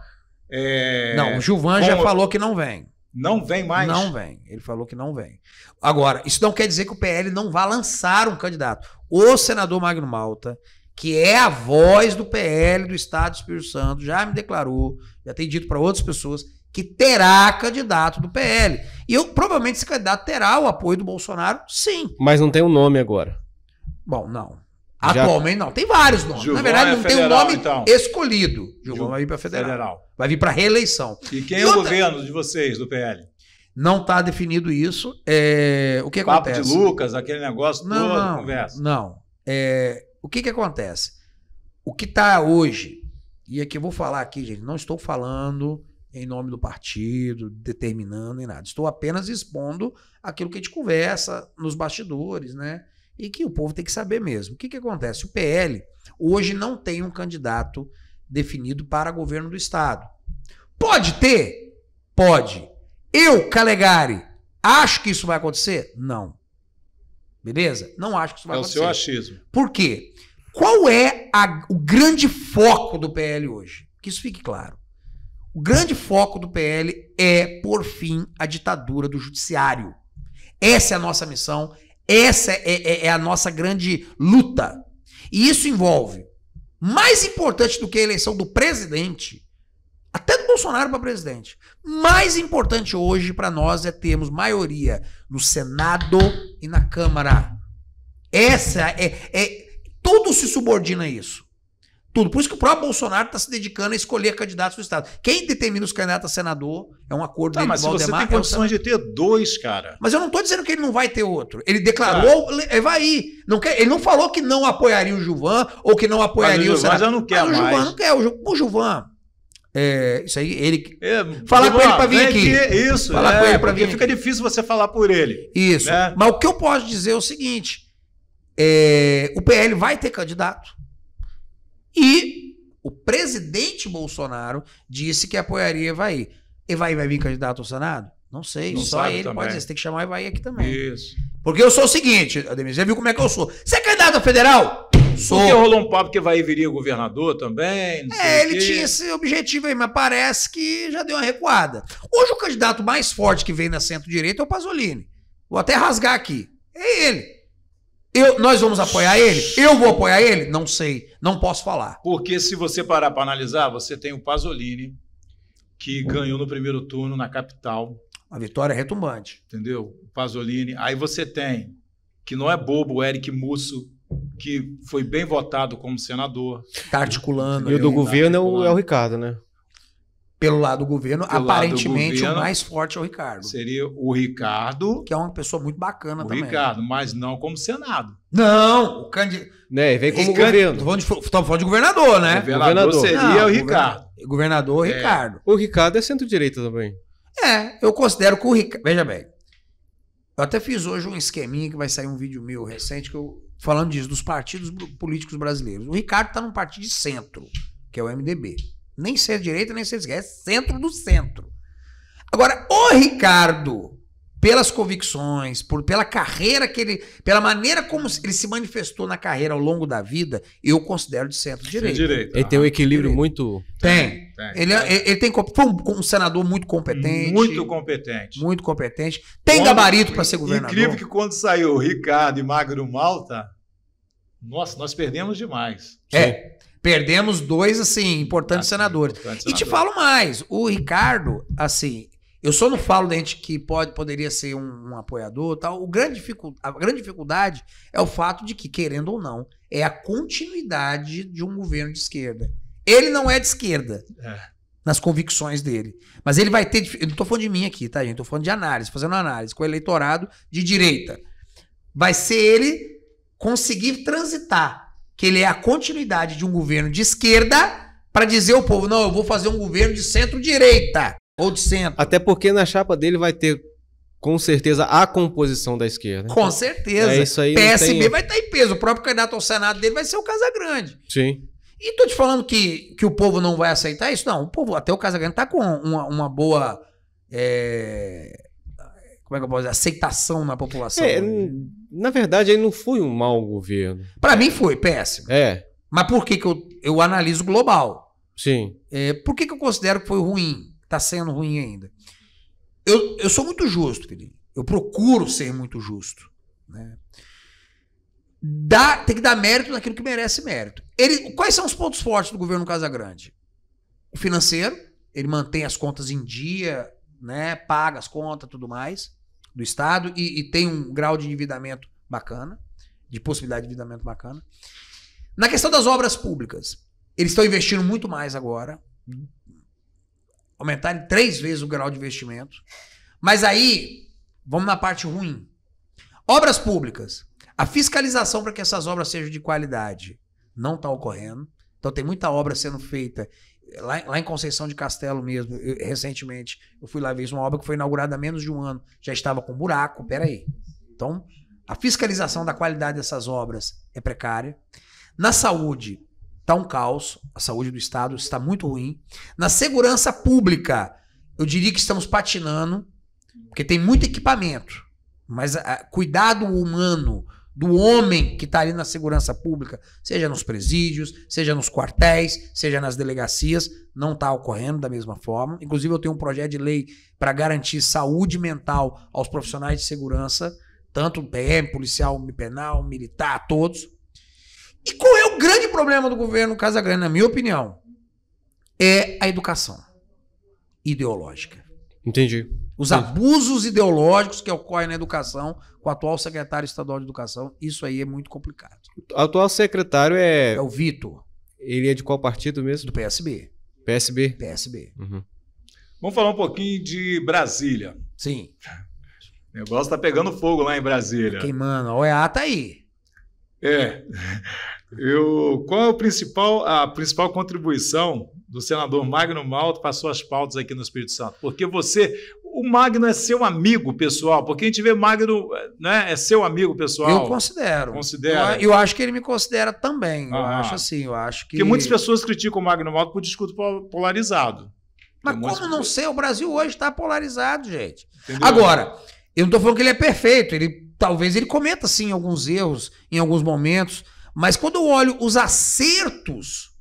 Speaker 1: Não, o Gilvan já falou que não vem.
Speaker 3: Não vem mais?
Speaker 1: Não vem. Ele falou que não vem. Agora, isso não quer dizer que o PL não vá lançar um candidato. O senador Magno Malta, que é a voz do PL do estado do Espírito Santo, já me declarou, já tem dito para outras pessoas, que terá candidato do PL. E provavelmente esse candidato terá o apoio do Bolsonaro, sim.
Speaker 4: Mas não tem um nome agora.
Speaker 1: Bom, não. Atualmente não. Tem vários nomes.
Speaker 3: Gilvan
Speaker 1: Na verdade, não tem um
Speaker 3: federal,
Speaker 1: nome
Speaker 3: então.
Speaker 1: escolhido. Gilvan vai vir para
Speaker 3: Federal.
Speaker 1: Vai vir para reeleição.
Speaker 3: E quem é o governo de vocês, do PL?
Speaker 1: Não está definido isso. O que
Speaker 3: Papo
Speaker 1: acontece?
Speaker 3: de Lucas, aquele negócio todo, conversa.
Speaker 1: Não. O que acontece? O que está hoje, e aqui eu vou falar aqui, gente, não estou falando em nome do partido, determinando nem nada. Estou apenas expondo aquilo que a gente conversa nos bastidores, né? E que o povo tem que saber mesmo. O que acontece? O PL hoje não tem um candidato definido para governo do estado. Pode ter? Pode. Eu, Calegari, acho que isso vai acontecer? Não. Beleza? Não acho que isso vai acontecer.
Speaker 3: É o seu achismo.
Speaker 1: Por quê? Qual é o grande foco do PL hoje? Que isso fique claro. O grande foco do PL é pôr fim à ditadura do judiciário. Essa é a nossa missão, essa é a nossa grande luta. E isso envolve, mais importante do que a eleição do presidente, até do Bolsonaro para presidente, mais importante hoje para nós é termos maioria no Senado e na Câmara. Essa tudo se subordina a isso. Tudo. Por isso que o próprio Bolsonaro está se dedicando a escolher candidatos do Estado. Quem determina os candidatos a senador é um acordo dele
Speaker 3: Mas
Speaker 1: com o
Speaker 3: se você
Speaker 1: Valdemar.
Speaker 3: tem condições de ter 2, cara.
Speaker 1: Mas eu não estou dizendo que ele não vai ter outro. Ele declarou, Evaí. Ele não falou que não apoiaria o Gilvan ou que não apoiaria o
Speaker 3: Gilvan
Speaker 1: Senado.
Speaker 3: já não quer
Speaker 1: mas o Gilvan
Speaker 3: mais.
Speaker 1: não quer. O Gilvan... isso aí, ele...
Speaker 3: Falar
Speaker 1: Falar com ele pra vir aqui.
Speaker 3: Isso,
Speaker 1: Falar com ele pra
Speaker 3: porque
Speaker 1: vir
Speaker 3: fica difícil você falar por ele.
Speaker 1: Isso.
Speaker 3: Né?
Speaker 1: Mas o que eu posso dizer é o seguinte: o PL vai ter candidato. E o presidente Bolsonaro disse que apoiaria Evaí. Evaí vai vir candidato ao Senado? Não sei.
Speaker 3: Não
Speaker 1: só
Speaker 3: sabe
Speaker 1: ele
Speaker 3: também.
Speaker 1: pode dizer. Você tem que chamar o Evaí aqui também.
Speaker 3: Isso.
Speaker 1: Porque eu sou o seguinte, Ademir, você viu como é que eu sou? Você é candidato a federal? Sou.
Speaker 3: Porque rolou um papo que vai viria governador também. Não sei o
Speaker 1: Ele
Speaker 3: quê.
Speaker 1: tinha esse objetivo aí, mas parece que já deu uma recuada. Hoje o candidato mais forte que vem na centro-direita é o Pasolini. Vou até rasgar aqui. É ele. Nós vamos apoiar ele? Eu vou apoiar ele? Não sei, não posso falar.
Speaker 3: Porque se você parar para analisar, você tem o Pasolini, que ganhou no primeiro turno na capital.
Speaker 1: A vitória é retumbante.
Speaker 3: Entendeu? O Pasolini. Aí você tem, que não é bobo, o Eric Musso, que foi bem votado como senador.
Speaker 1: Está articulando.
Speaker 4: E o do governo é o Ricardo, né?
Speaker 1: Pelo lado do governo,
Speaker 3: Pelo
Speaker 1: aparentemente
Speaker 3: lado do governo,
Speaker 1: o mais forte é o Ricardo.
Speaker 3: Seria o Ricardo.
Speaker 1: Que é uma pessoa muito bacana também.
Speaker 3: O Ricardo, mas não como Senado.
Speaker 1: Não, o candidato.
Speaker 4: Né, vem como governo.
Speaker 1: Estamos falando de governador, né?
Speaker 3: Governador seria
Speaker 1: não,
Speaker 3: o Ricardo.
Speaker 1: Governador Ricardo.
Speaker 4: O Ricardo é centro-direita também.
Speaker 1: Eu considero que o Ricardo. Veja bem. Eu até fiz hoje um esqueminha que vai sair um vídeo meu recente falando disso, dos partidos políticos brasileiros. O Ricardo está num partido de centro, que é o MDB. Nem centro-direita, nem centro-esquerda, é centro do centro. Agora, o Ricardo, pelas convicções, pela carreira pela maneira como ele se manifestou na carreira ao longo da vida, eu considero de centro-direita.
Speaker 4: Ele tem um equilíbrio muito...
Speaker 1: Tem. Ele foi um senador muito competente.
Speaker 3: Muito competente.
Speaker 1: Muito competente. Tem gabarito para ser governador.
Speaker 3: Incrível que quando saiu o Ricardo e Magno Malta, nossa, nós perdemos demais.
Speaker 1: Perdemos dois, assim, importantes senadores. E te falo mais, o Ricardo, assim, eu só não falo da gente que poderia ser um apoiador, tal. A grande dificuldade é o fato de que, querendo ou não, é a continuidade de um governo de esquerda. Ele não é de esquerda nas convicções dele, mas ele vai ter, eu não tô falando de mim aqui, tá, gente? Tô falando de análise, fazendo análise com o eleitorado de direita. Vai ser ele conseguir transitar, que ele é a continuidade de um governo de esquerda para dizer ao povo, não, eu vou fazer um governo de centro-direita ou de centro.
Speaker 4: Até porque na chapa dele vai ter, com certeza, a composição da esquerda.
Speaker 1: Com certeza.
Speaker 4: Isso aí
Speaker 1: PSB vai estar em peso. O próprio candidato ao Senado dele vai ser o Casagrande.
Speaker 4: Sim.
Speaker 1: E tô te falando que o povo não vai aceitar isso? Não, o povo, até o Casagrande tá com uma boa... como é que eu posso dizer? Aceitação na população.
Speaker 4: Na verdade, ele não foi um mau governo.
Speaker 1: Para mim foi péssimo. Mas por que eu analiso global?
Speaker 4: Sim.
Speaker 1: Por que eu considero que foi ruim? Tá sendo ruim ainda. Eu sou muito justo, Felipe. Eu procuro ser muito justo. Né? Tem que dar mérito naquilo que merece mérito. Quais são os pontos fortes do governo Casagrande? O financeiro. Ele mantém as contas em dia, né? Paga as contas e tudo mais do Estado e tem um grau de endividamento bacana, de possibilidade de endividamento bacana. Na questão das obras públicas, eles estão investindo muito mais agora, aumentaram 3 vezes o grau de investimento, mas aí, vamos na parte ruim. Obras públicas, a fiscalização para que essas obras sejam de qualidade não está ocorrendo, então tem muita obra sendo feita. Lá em Conceição de Castelo mesmo, recentemente, eu fui lá ver uma obra que foi inaugurada há menos de um ano, já estava com buraco, peraí. Então, a fiscalização da qualidade dessas obras é precária. Na saúde, está um caos, a saúde do Estado está muito ruim. Na segurança pública, eu diria que estamos patinando, porque tem muito equipamento, mas cuidado humano do homem que está ali na segurança pública, seja nos presídios, seja nos quartéis, seja nas delegacias, não está ocorrendo da mesma forma. Inclusive, eu tenho um projeto de lei para garantir saúde mental aos profissionais de segurança, tanto PM, policial, penal, militar, todos. E qual é o grande problema do governo Casagrande, na minha opinião? É a educação ideológica.
Speaker 4: Entendi.
Speaker 1: Os abusos ideológicos que ocorrem na educação com o atual secretário estadual de educação, isso aí é muito complicado.
Speaker 4: O atual secretário é
Speaker 1: o Vitor.
Speaker 4: Ele é de qual partido mesmo?
Speaker 1: Do PSB.
Speaker 4: PSB?
Speaker 1: PSB.
Speaker 4: Uhum.
Speaker 3: Vamos falar um pouquinho de Brasília.
Speaker 1: Sim.
Speaker 3: O negócio tá pegando fogo lá em Brasília.
Speaker 1: Queimando. A OEA tá aí.
Speaker 3: Qual é a principal contribuição do senador Magno Malta para suas pautas aqui no Espírito Santo? Porque o Magno é seu amigo pessoal, porque a gente vê Magno, né, é seu amigo pessoal.
Speaker 1: Eu considero. Eu acho que ele me considera também. Eu acho assim,
Speaker 3: Porque muitas pessoas criticam o Magno Malta por discurso polarizado.
Speaker 1: Mas como não ser? O Brasil hoje está polarizado, gente. Entendeu? Agora, eu não estou falando que ele é perfeito. Talvez ele cometa, sim, alguns erros em alguns momentos, mas quando eu olho os acertos,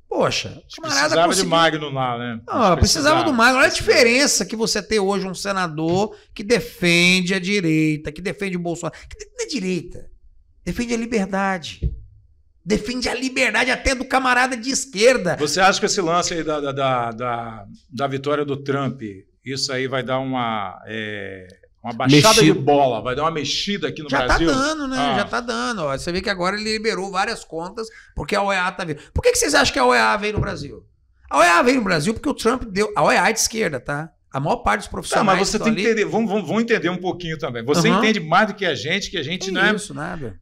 Speaker 1: poxa,
Speaker 3: precisava de Magno lá, né?
Speaker 1: Não, precisava do Magno. Olha a diferença que você tem hoje um senador que defende a direita, que defende o Bolsonaro, que não é direita. Defende a liberdade. Defende a liberdade até do camarada de esquerda.
Speaker 3: Você acha que esse lance aí da vitória do Trump, isso aí vai dar uma baixada de bola, vai dar uma mexida aqui no Brasil?
Speaker 1: Já tá dando, né? Já tá dando. Ó. Você vê que agora ele liberou várias contas porque a OEA tá vindo. Por que vocês acham que a OEA veio no Brasil? A OEA veio no Brasil porque o Trump deu... A OEA é de esquerda, tá? A maior parte dos profissionais...
Speaker 3: mas você tem que entender... Vamos entender um pouquinho também. Você entende mais do que a gente não é...
Speaker 1: Isso, nada.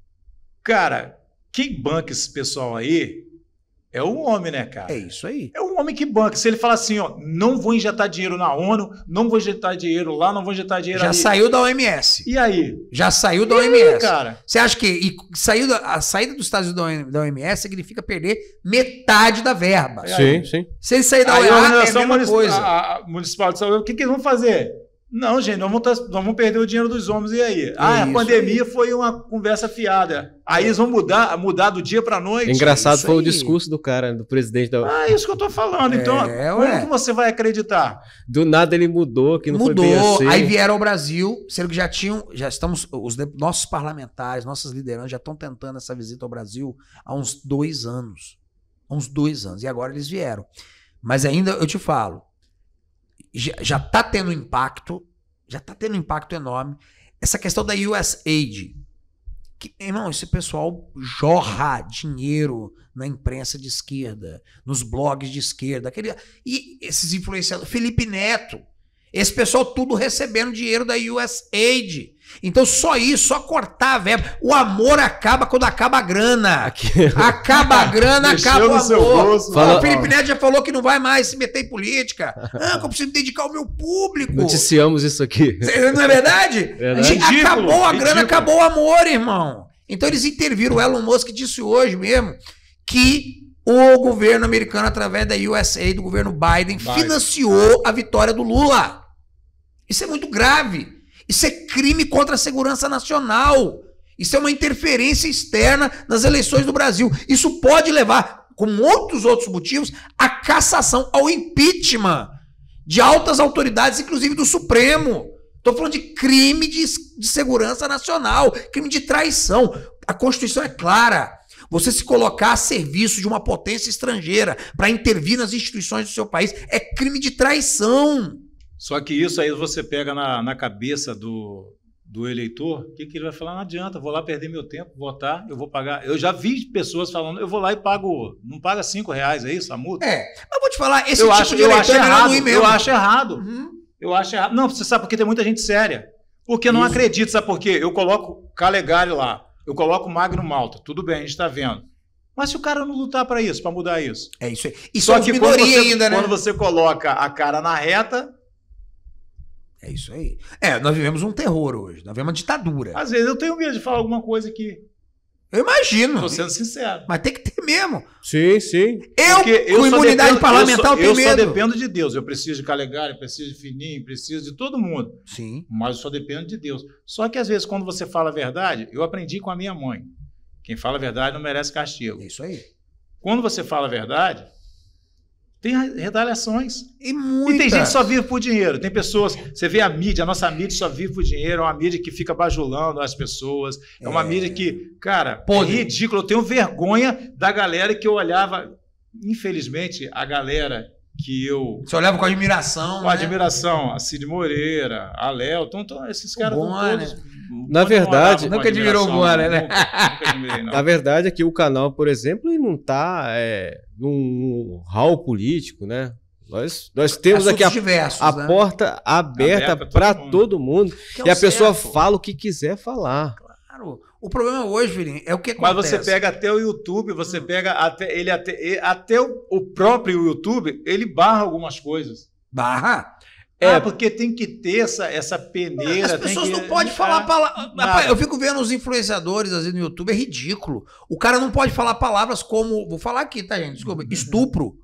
Speaker 3: Cara... Quem banca esse pessoal aí é o homem, né, cara?
Speaker 1: É isso aí.
Speaker 3: É o homem que banca. Se ele falar assim, ó, não vou injetar dinheiro na ONU, não vou injetar dinheiro lá, não vou injetar dinheiro
Speaker 1: já
Speaker 3: ali.
Speaker 1: Já saiu da OMS.
Speaker 3: E aí?
Speaker 1: Já saiu da OMS.
Speaker 3: Aí, cara?
Speaker 1: Você acha que a saída dos Estados Unidos da OMS significa perder metade da verba?
Speaker 4: Sim, sim.
Speaker 1: Se ele sair da
Speaker 3: OEA,
Speaker 1: é a mesma coisa.
Speaker 3: A Municipal de Saúde, o que eles vão fazer? Não, gente, nós vamos perder o dinheiro dos homens, e aí? A pandemia foi uma conversa fiada. Aí eles vão mudar do dia pra noite.
Speaker 4: Engraçado foi o discurso do cara, do presidente da...
Speaker 3: isso que eu tô falando. Então, como que você vai acreditar?
Speaker 4: Do nada ele mudou, que não foi bem assim.
Speaker 1: Aí vieram ao Brasil, sendo que já estamos, nossos parlamentares, nossas lideranças já estão tentando essa visita ao Brasil há uns 2 anos. Há uns 2 anos. E agora eles vieram. Mas ainda, eu te falo, já está tendo impacto enorme. Essa questão da USAID, que, irmão, esse pessoal jorra dinheiro na imprensa de esquerda, nos blogs de esquerda, e esses influenciadores, Felipe Neto, esse pessoal tudo recebendo dinheiro da USAID. Então só isso, só cortar a verba. O amor acaba quando acaba a grana. Acaba a grana, acaba o amor. O Felipe Neto já falou que não vai mais se meter em política. Que eu preciso dedicar ao meu público.
Speaker 4: Noticiamos isso aqui.
Speaker 1: Não é verdade? Acabou a grana, acabou o amor, irmão. Então eles interviram. O Elon Musk disse hoje mesmo que o governo americano, através da USAID, do governo Biden, financiou a vitória do Lula. Isso é muito grave. Isso é crime contra a segurança nacional. Isso é uma interferência externa nas eleições do Brasil. Isso pode levar, com muitos outros motivos, à cassação, ao impeachment de altas autoridades, inclusive do Supremo. Estou falando de crime de segurança nacional, crime de traição. A Constituição é clara. Você se colocar a serviço de uma potência estrangeira para intervir nas instituições do seu país é crime de traição.
Speaker 3: Só que isso aí você pega na cabeça do eleitor, o que ele vai falar? Não adianta, vou lá perder meu tempo, votar, eu vou pagar. Eu já vi pessoas falando, eu vou lá e pago, não paga R$5, é isso a multa?
Speaker 1: Mas vou te falar, esse tipo de eleitor é melhor não ir mesmo.
Speaker 3: Eu acho errado. Eu acho errado. Não, você sabe porque tem muita gente séria. Porque não acredito, sabe por quê? Eu coloco Calegari lá, eu coloco Magno Malta, tudo bem, a gente está vendo. Mas se o cara não lutar para isso, para mudar isso.
Speaker 1: É isso aí. E
Speaker 3: só que
Speaker 1: ainda, né?
Speaker 3: Quando você coloca a cara na reta...
Speaker 1: É isso aí. Nós vivemos um terror hoje, nós vivemos uma ditadura.
Speaker 3: Às vezes eu tenho medo de falar alguma coisa aqui.
Speaker 1: Eu imagino.
Speaker 3: Tô sendo sincero.
Speaker 1: Mas tem que ter mesmo.
Speaker 4: Sim, sim.
Speaker 1: Eu com imunidade parlamentar, tenho medo.
Speaker 3: Eu só dependo de Deus. Eu preciso de Calegari, preciso de Fininho, preciso de todo mundo.
Speaker 1: Sim.
Speaker 3: Mas eu só dependo de Deus. Só que às vezes quando você fala a verdade, eu aprendi com a minha mãe. Quem fala a verdade não merece castigo.
Speaker 1: É isso aí.
Speaker 3: Quando você fala a verdade, tem retaliações.
Speaker 1: E tem
Speaker 3: gente que só vive por dinheiro. Tem pessoas... Você vê a mídia, a nossa mídia só vive por dinheiro. É uma mídia que fica bajulando as pessoas. É uma mídia que, cara, é ridículo. Eu tenho vergonha da galera que eu olhava... Infelizmente, a galera que eu...
Speaker 1: Você olhava com admiração,
Speaker 3: Com admiração. A Cid Moreira, a Léo. Esses caras estão todos...
Speaker 4: Na verdade...
Speaker 1: Nunca admirou o Bonner, né?
Speaker 3: Nunca admirei, não.
Speaker 4: Na verdade, aqui o canal, por exemplo, ele não está num hall político, né? Nós temos aqui a porta aberta para todo mundo. E a pessoa fala o que quiser falar.
Speaker 1: Claro. O problema hoje, Virinho, é o que acontece.
Speaker 3: Mas você pega até o YouTube, você pega até o próprio YouTube, ele barra algumas coisas.
Speaker 1: Barra?
Speaker 3: Porque tem que ter essa peneira.
Speaker 1: As pessoas não podem falar palavras. Eu fico vendo os influenciadores às vezes no YouTube, é ridículo. O cara não pode falar palavras como... Vou falar aqui, tá, gente? Desculpa. Estupro.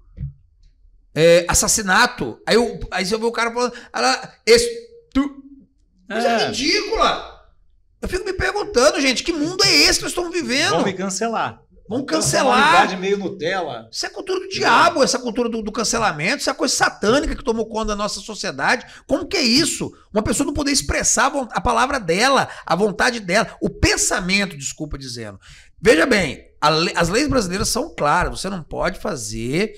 Speaker 1: Assassinato. Aí você vê o cara falando... Coisa ridícula. Eu fico me perguntando, gente, que mundo é esse que nós estamos vivendo?
Speaker 3: Vão me cancelar.
Speaker 1: Vão
Speaker 3: Uma
Speaker 1: cancelar.
Speaker 3: humanidade meio Nutella.
Speaker 1: Isso é cultura do diabo, essa cultura do cancelamento, isso é a coisa satânica que tomou conta da nossa sociedade. Como que é isso? Uma pessoa não poder expressar a palavra dela, a vontade dela, o pensamento, desculpa dizendo. Veja bem, as leis brasileiras são claras, você não pode fazer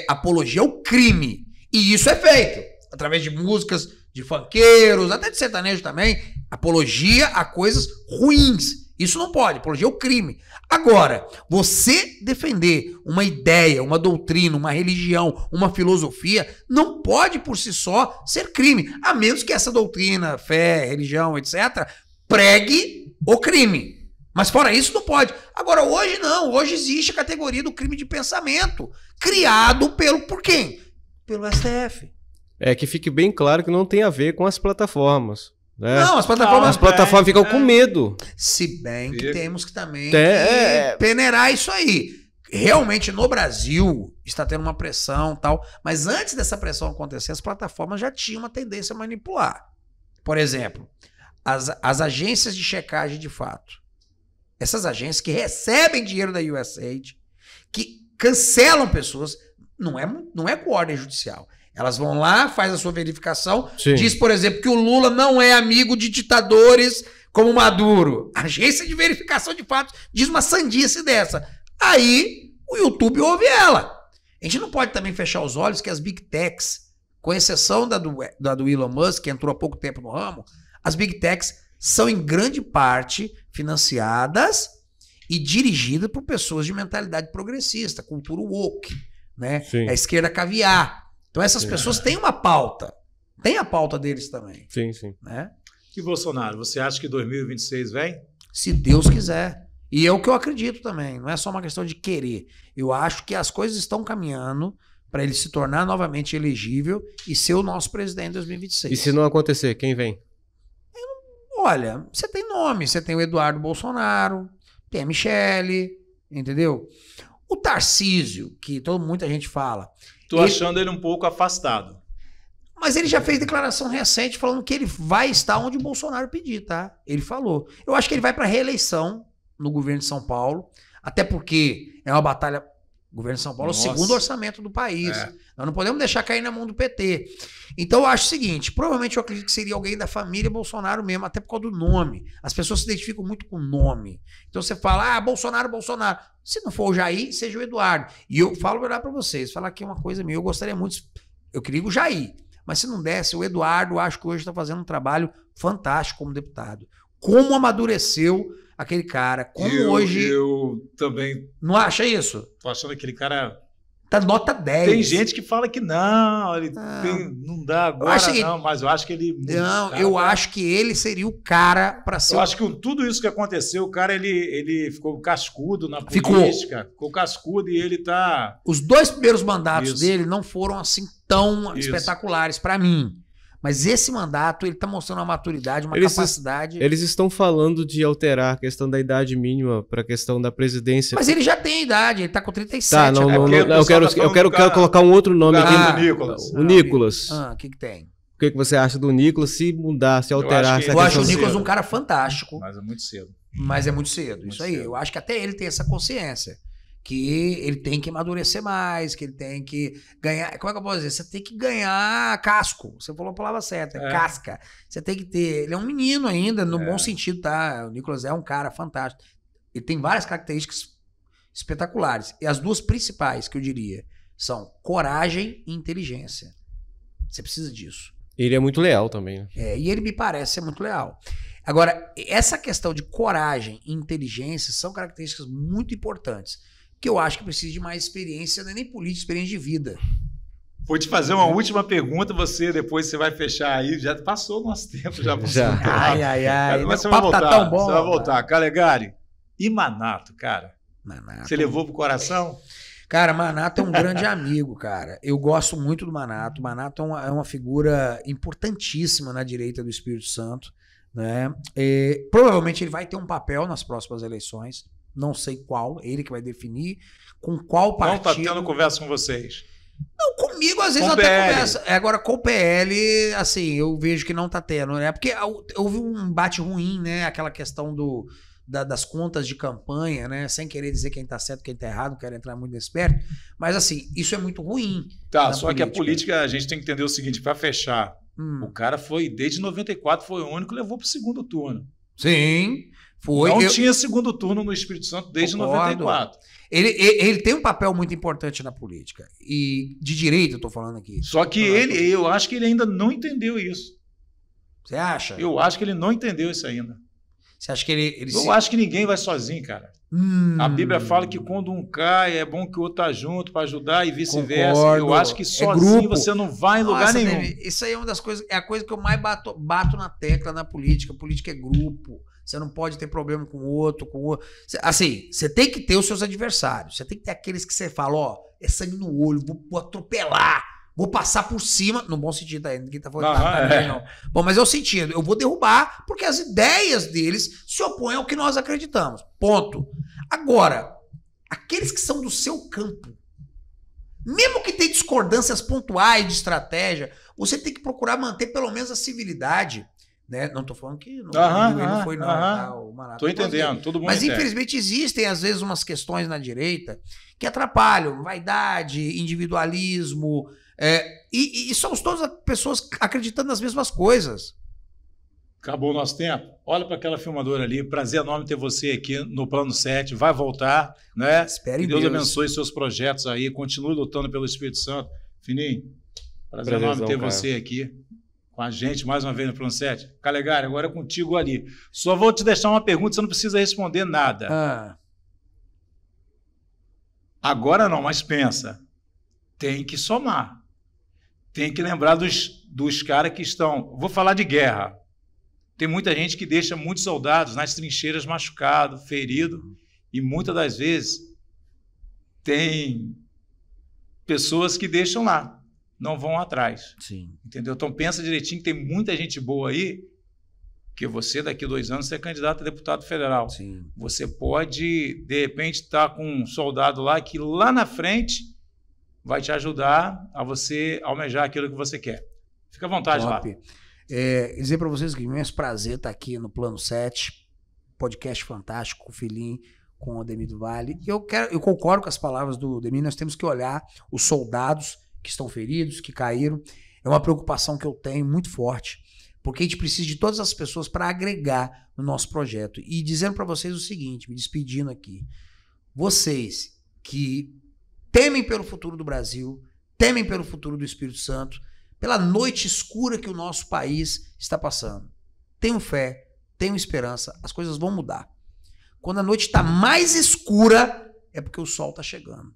Speaker 1: apologia ao crime. E isso é feito através de músicas, de funkeiros, até de sertanejo também, apologia a coisas ruins. Isso não pode, apologia ao crime. Agora, você defender uma ideia, uma doutrina, uma religião, uma filosofia, não pode por si só ser crime, a menos que essa doutrina, fé, religião, etc., pregue o crime. Mas fora isso, não pode. Agora, hoje não. Hoje existe a categoria do crime de pensamento, criado por quem? Pelo STF.
Speaker 4: É que fique bem claro que não tem a ver com as plataformas. Né?
Speaker 1: Não, as plataformas...
Speaker 4: As plataformas ficam com medo.
Speaker 1: Se bem que temos que também peneirar isso aí. Realmente, no Brasil, está tendo uma pressão e tal, mas antes dessa pressão acontecer, as plataformas já tinham uma tendência a manipular. Por exemplo, as agências de checagem de fato. Essas agências que recebem dinheiro da USAID, que cancelam pessoas, não é com ordem judicial. Elas vão lá, faz a sua verificação,
Speaker 4: Sim.
Speaker 1: Diz, por exemplo, que o Lula não é amigo de ditadores como Maduro. A agência de verificação de fatos diz uma sandice dessa. Aí o YouTube ouve ela. A gente não pode também fechar os olhos que as Big Techs, com exceção da do Elon Musk, que entrou há pouco tempo no ramo, as Big Techs são em grande parte financiadas e dirigidas por pessoas de mentalidade progressista, cultura woke, né?
Speaker 4: Sim.
Speaker 1: A esquerda caviar. Então essas pessoas têm uma pauta. Tem a pauta deles também.
Speaker 4: Sim, sim.
Speaker 1: Né?
Speaker 3: E Bolsonaro, você acha que 2026 vem?
Speaker 1: Se Deus quiser. E é o que eu acredito também. Não é só uma questão de querer. Eu acho que as coisas estão caminhando para ele se tornar novamente elegível e ser o nosso presidente em 2026.
Speaker 4: E se não acontecer, quem vem?
Speaker 1: Olha, você tem nome. Você tem o Eduardo Bolsonaro, tem a Michele, entendeu? O Tarcísio, que muita gente fala.
Speaker 3: Tô achando ele um pouco afastado.
Speaker 1: Mas ele já fez declaração recente falando que ele vai estar onde o Bolsonaro pedir, tá? Ele falou. Eu acho que ele vai para reeleição no governo de São Paulo, até porque é uma batalha. O governo de São Paulo é o segundo orçamento do país. Nós não podemos deixar cair na mão do PT. Então eu acho o seguinte, provavelmente eu acredito que seria alguém da família Bolsonaro mesmo, até por causa do nome. As pessoas se identificam muito com o nome. Então você fala, Bolsonaro, Bolsonaro. Se não for o Jair, seja o Eduardo. E eu falo verdade para vocês, falar aqui uma coisa minha, eu gostaria muito, eu queria o Jair, mas se não desse, o Eduardo, eu acho que hoje está fazendo um trabalho fantástico como deputado. Como amadureceu aquele cara, como hoje...
Speaker 3: Eu também...
Speaker 1: Não acha isso?
Speaker 3: Tô achando aquele cara...
Speaker 1: Tá nota 10.
Speaker 3: Tem gente que fala que não, não dá agora não, mas eu acho que ele...
Speaker 1: Não, eu acho que ele seria o cara para ser...
Speaker 3: Eu acho que com tudo isso que aconteceu, o cara, ele ficou cascudo na política. Ficou cascudo e ele tá...
Speaker 1: Os 2 primeiros mandatos dele não foram assim tão espetaculares para mim. Mas esse mandato, ele tá mostrando uma maturidade, uma capacidade...
Speaker 4: Eles estão falando de alterar a questão da idade mínima para a questão da presidência.
Speaker 1: Mas ele já tem idade, ele tá com 37.
Speaker 4: Tá, eu quero colocar um outro nome aqui.
Speaker 3: Nicolas.
Speaker 4: O Nicolas.
Speaker 1: O que tem?
Speaker 4: O que você acha do Nicolas se mudar, se alterar essa questão?
Speaker 1: Eu acho o Nicolas um cara fantástico.
Speaker 3: Mas é muito cedo.
Speaker 1: Mas é muito cedo, isso aí. Eu acho que até ele tem essa consciência. Que ele tem que amadurecer mais, que ele tem que ganhar... Como é que eu posso dizer? Você tem que ganhar casco. Você falou a palavra certa, casca. Você tem que ter... Ele é um menino ainda, no bom sentido, tá? O Nicolas é um cara fantástico. Ele tem várias características espetaculares. E as 2 principais, que eu diria, são coragem e inteligência. Você precisa disso.
Speaker 4: Ele é muito leal também, né?
Speaker 1: E ele me parece ser muito leal. Agora, essa questão de coragem e inteligência são características muito importantes. Que eu acho que precisa de mais experiência, não é nem política, experiência de vida.
Speaker 3: Vou te fazer uma última pergunta, depois você vai fechar aí, já passou o nosso tempo. Já.
Speaker 1: Ai.
Speaker 3: Mas você
Speaker 1: o
Speaker 3: vai
Speaker 1: papo
Speaker 3: voltar,
Speaker 1: tá tão bom.
Speaker 3: Você vai voltar. Calegari, e Manato, cara?
Speaker 1: Manato.
Speaker 3: Você levou pro coração?
Speaker 1: Cara, Manato é um grande amigo, cara. Eu gosto muito do Manato. Manato é uma figura importantíssima na direita do Espírito Santo, né? Provavelmente ele vai ter um papel nas próximas eleições. Não sei qual, ele que vai definir com qual partido.
Speaker 3: Não tá tendo conversa com vocês?
Speaker 1: Não, comigo às vezes até conversa. Agora com o PL, assim, eu vejo que não tá tendo, né? Porque houve um embate ruim, né? Aquela questão das contas de campanha, né? Sem querer dizer quem tá certo, quem tá errado, não quero entrar muito nesse perto, mas assim, isso é muito ruim.
Speaker 3: Tá, só política. Que a política, a gente tem que entender o seguinte, para fechar, o cara foi, desde 94, foi o único que levou pro segundo turno.
Speaker 1: Sim, foi.
Speaker 3: Não tinha segundo turno no Espírito Santo desde 94.
Speaker 1: Ele tem um papel muito importante na política, e de direita eu tô falando aqui.
Speaker 3: Só que eu acho que ele ainda não entendeu isso.
Speaker 1: Você acha?
Speaker 3: Eu acho que ele não entendeu isso ainda.
Speaker 1: Você acha que ele
Speaker 3: eu acho que ninguém vai sozinho, cara. A Bíblia fala que quando um cai, é bom que o outro tá junto para ajudar e vice-versa. Eu acho que sozinho você não vai em lugar nenhum.
Speaker 1: Isso aí é uma das coisas, é a coisa que eu mais bato na tecla na política. Política é grupo. Você não pode ter problema com o outro, Assim, você tem que ter os seus adversários. Você tem que ter aqueles que você fala, ó, é sangue no olho, vou atropelar. Vou passar por cima, no bom sentido aí, ninguém tá falando nada, não. Bom, mas é o sentido, eu vou derrubar porque as ideias deles se opõem ao que nós acreditamos. Ponto. Agora, aqueles que são do seu campo, mesmo que tenham discordâncias pontuais de estratégia, você tem que procurar manter pelo menos a civilidade. Né? Não tô falando que não foi não. Tá,
Speaker 3: tô entendendo, todo mundo
Speaker 1: mas
Speaker 3: entende.
Speaker 1: Infelizmente existem às vezes umas questões na direita que atrapalham, vaidade, individualismo, e somos todas pessoas acreditando nas mesmas coisas.
Speaker 3: Acabou o nosso tempo. Olha para aquela filmadora ali, prazer enorme ter você aqui no Plano 7, vai voltar, né?
Speaker 1: Espere
Speaker 3: Deus abençoe seus projetos aí, continue lutando pelo Espírito Santo. Fininho, prazer enorme ter você aqui com a gente mais uma vez no Plano 7. Calegari, agora é contigo ali. Só vou te deixar uma pergunta, você não precisa responder nada. Agora não, mas pensa. Tem que somar. Tem que lembrar dos caras que estão... Vou falar de guerra. Tem muita gente que deixa muitos soldados nas trincheiras machucados, feridos, e muitas das vezes tem pessoas que deixam lá. Não vão atrás.
Speaker 1: Sim.
Speaker 3: Entendeu? Então pensa direitinho que tem muita gente boa aí, que você daqui a 2 anos você é candidato a deputado federal.
Speaker 1: Sim.
Speaker 3: Você pode, de repente, estar com um soldado lá que lá na frente vai te ajudar a você almejar aquilo que você quer. Fica à vontade lá.
Speaker 1: Dizer para vocês que é um imenso prazer estar aqui no Plano 7, podcast fantástico com o Filhinho, com o Ademir do Vale. E eu concordo com as palavras do Ademir, nós temos que olhar os soldados que estão feridos, que caíram. É uma preocupação que eu tenho muito forte, porque a gente precisa de todas as pessoas para agregar no nosso projeto. E dizendo para vocês o seguinte, me despedindo aqui, vocês que temem pelo futuro do Brasil, temem pelo futuro do Espírito Santo, pela noite escura que o nosso país está passando, tenham fé, tenham esperança, as coisas vão mudar. Quando a noite está mais escura, é porque o sol está chegando.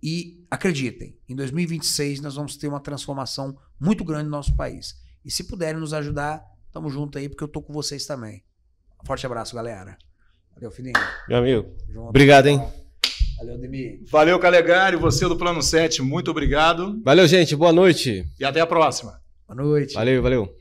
Speaker 1: E acreditem, em 2026 nós vamos ter uma transformação muito grande no nosso país. E se puderem nos ajudar, tamo junto aí, porque eu tô com vocês também. Um forte abraço, galera. Valeu, Fininho.
Speaker 4: Meu amigo. Obrigado, hein?
Speaker 1: Valeu, Ademir.
Speaker 3: Valeu, Calegari. Você do Plano 7, muito obrigado.
Speaker 4: Valeu, gente. Boa noite.
Speaker 3: E até a próxima.
Speaker 1: Boa noite.
Speaker 4: Valeu.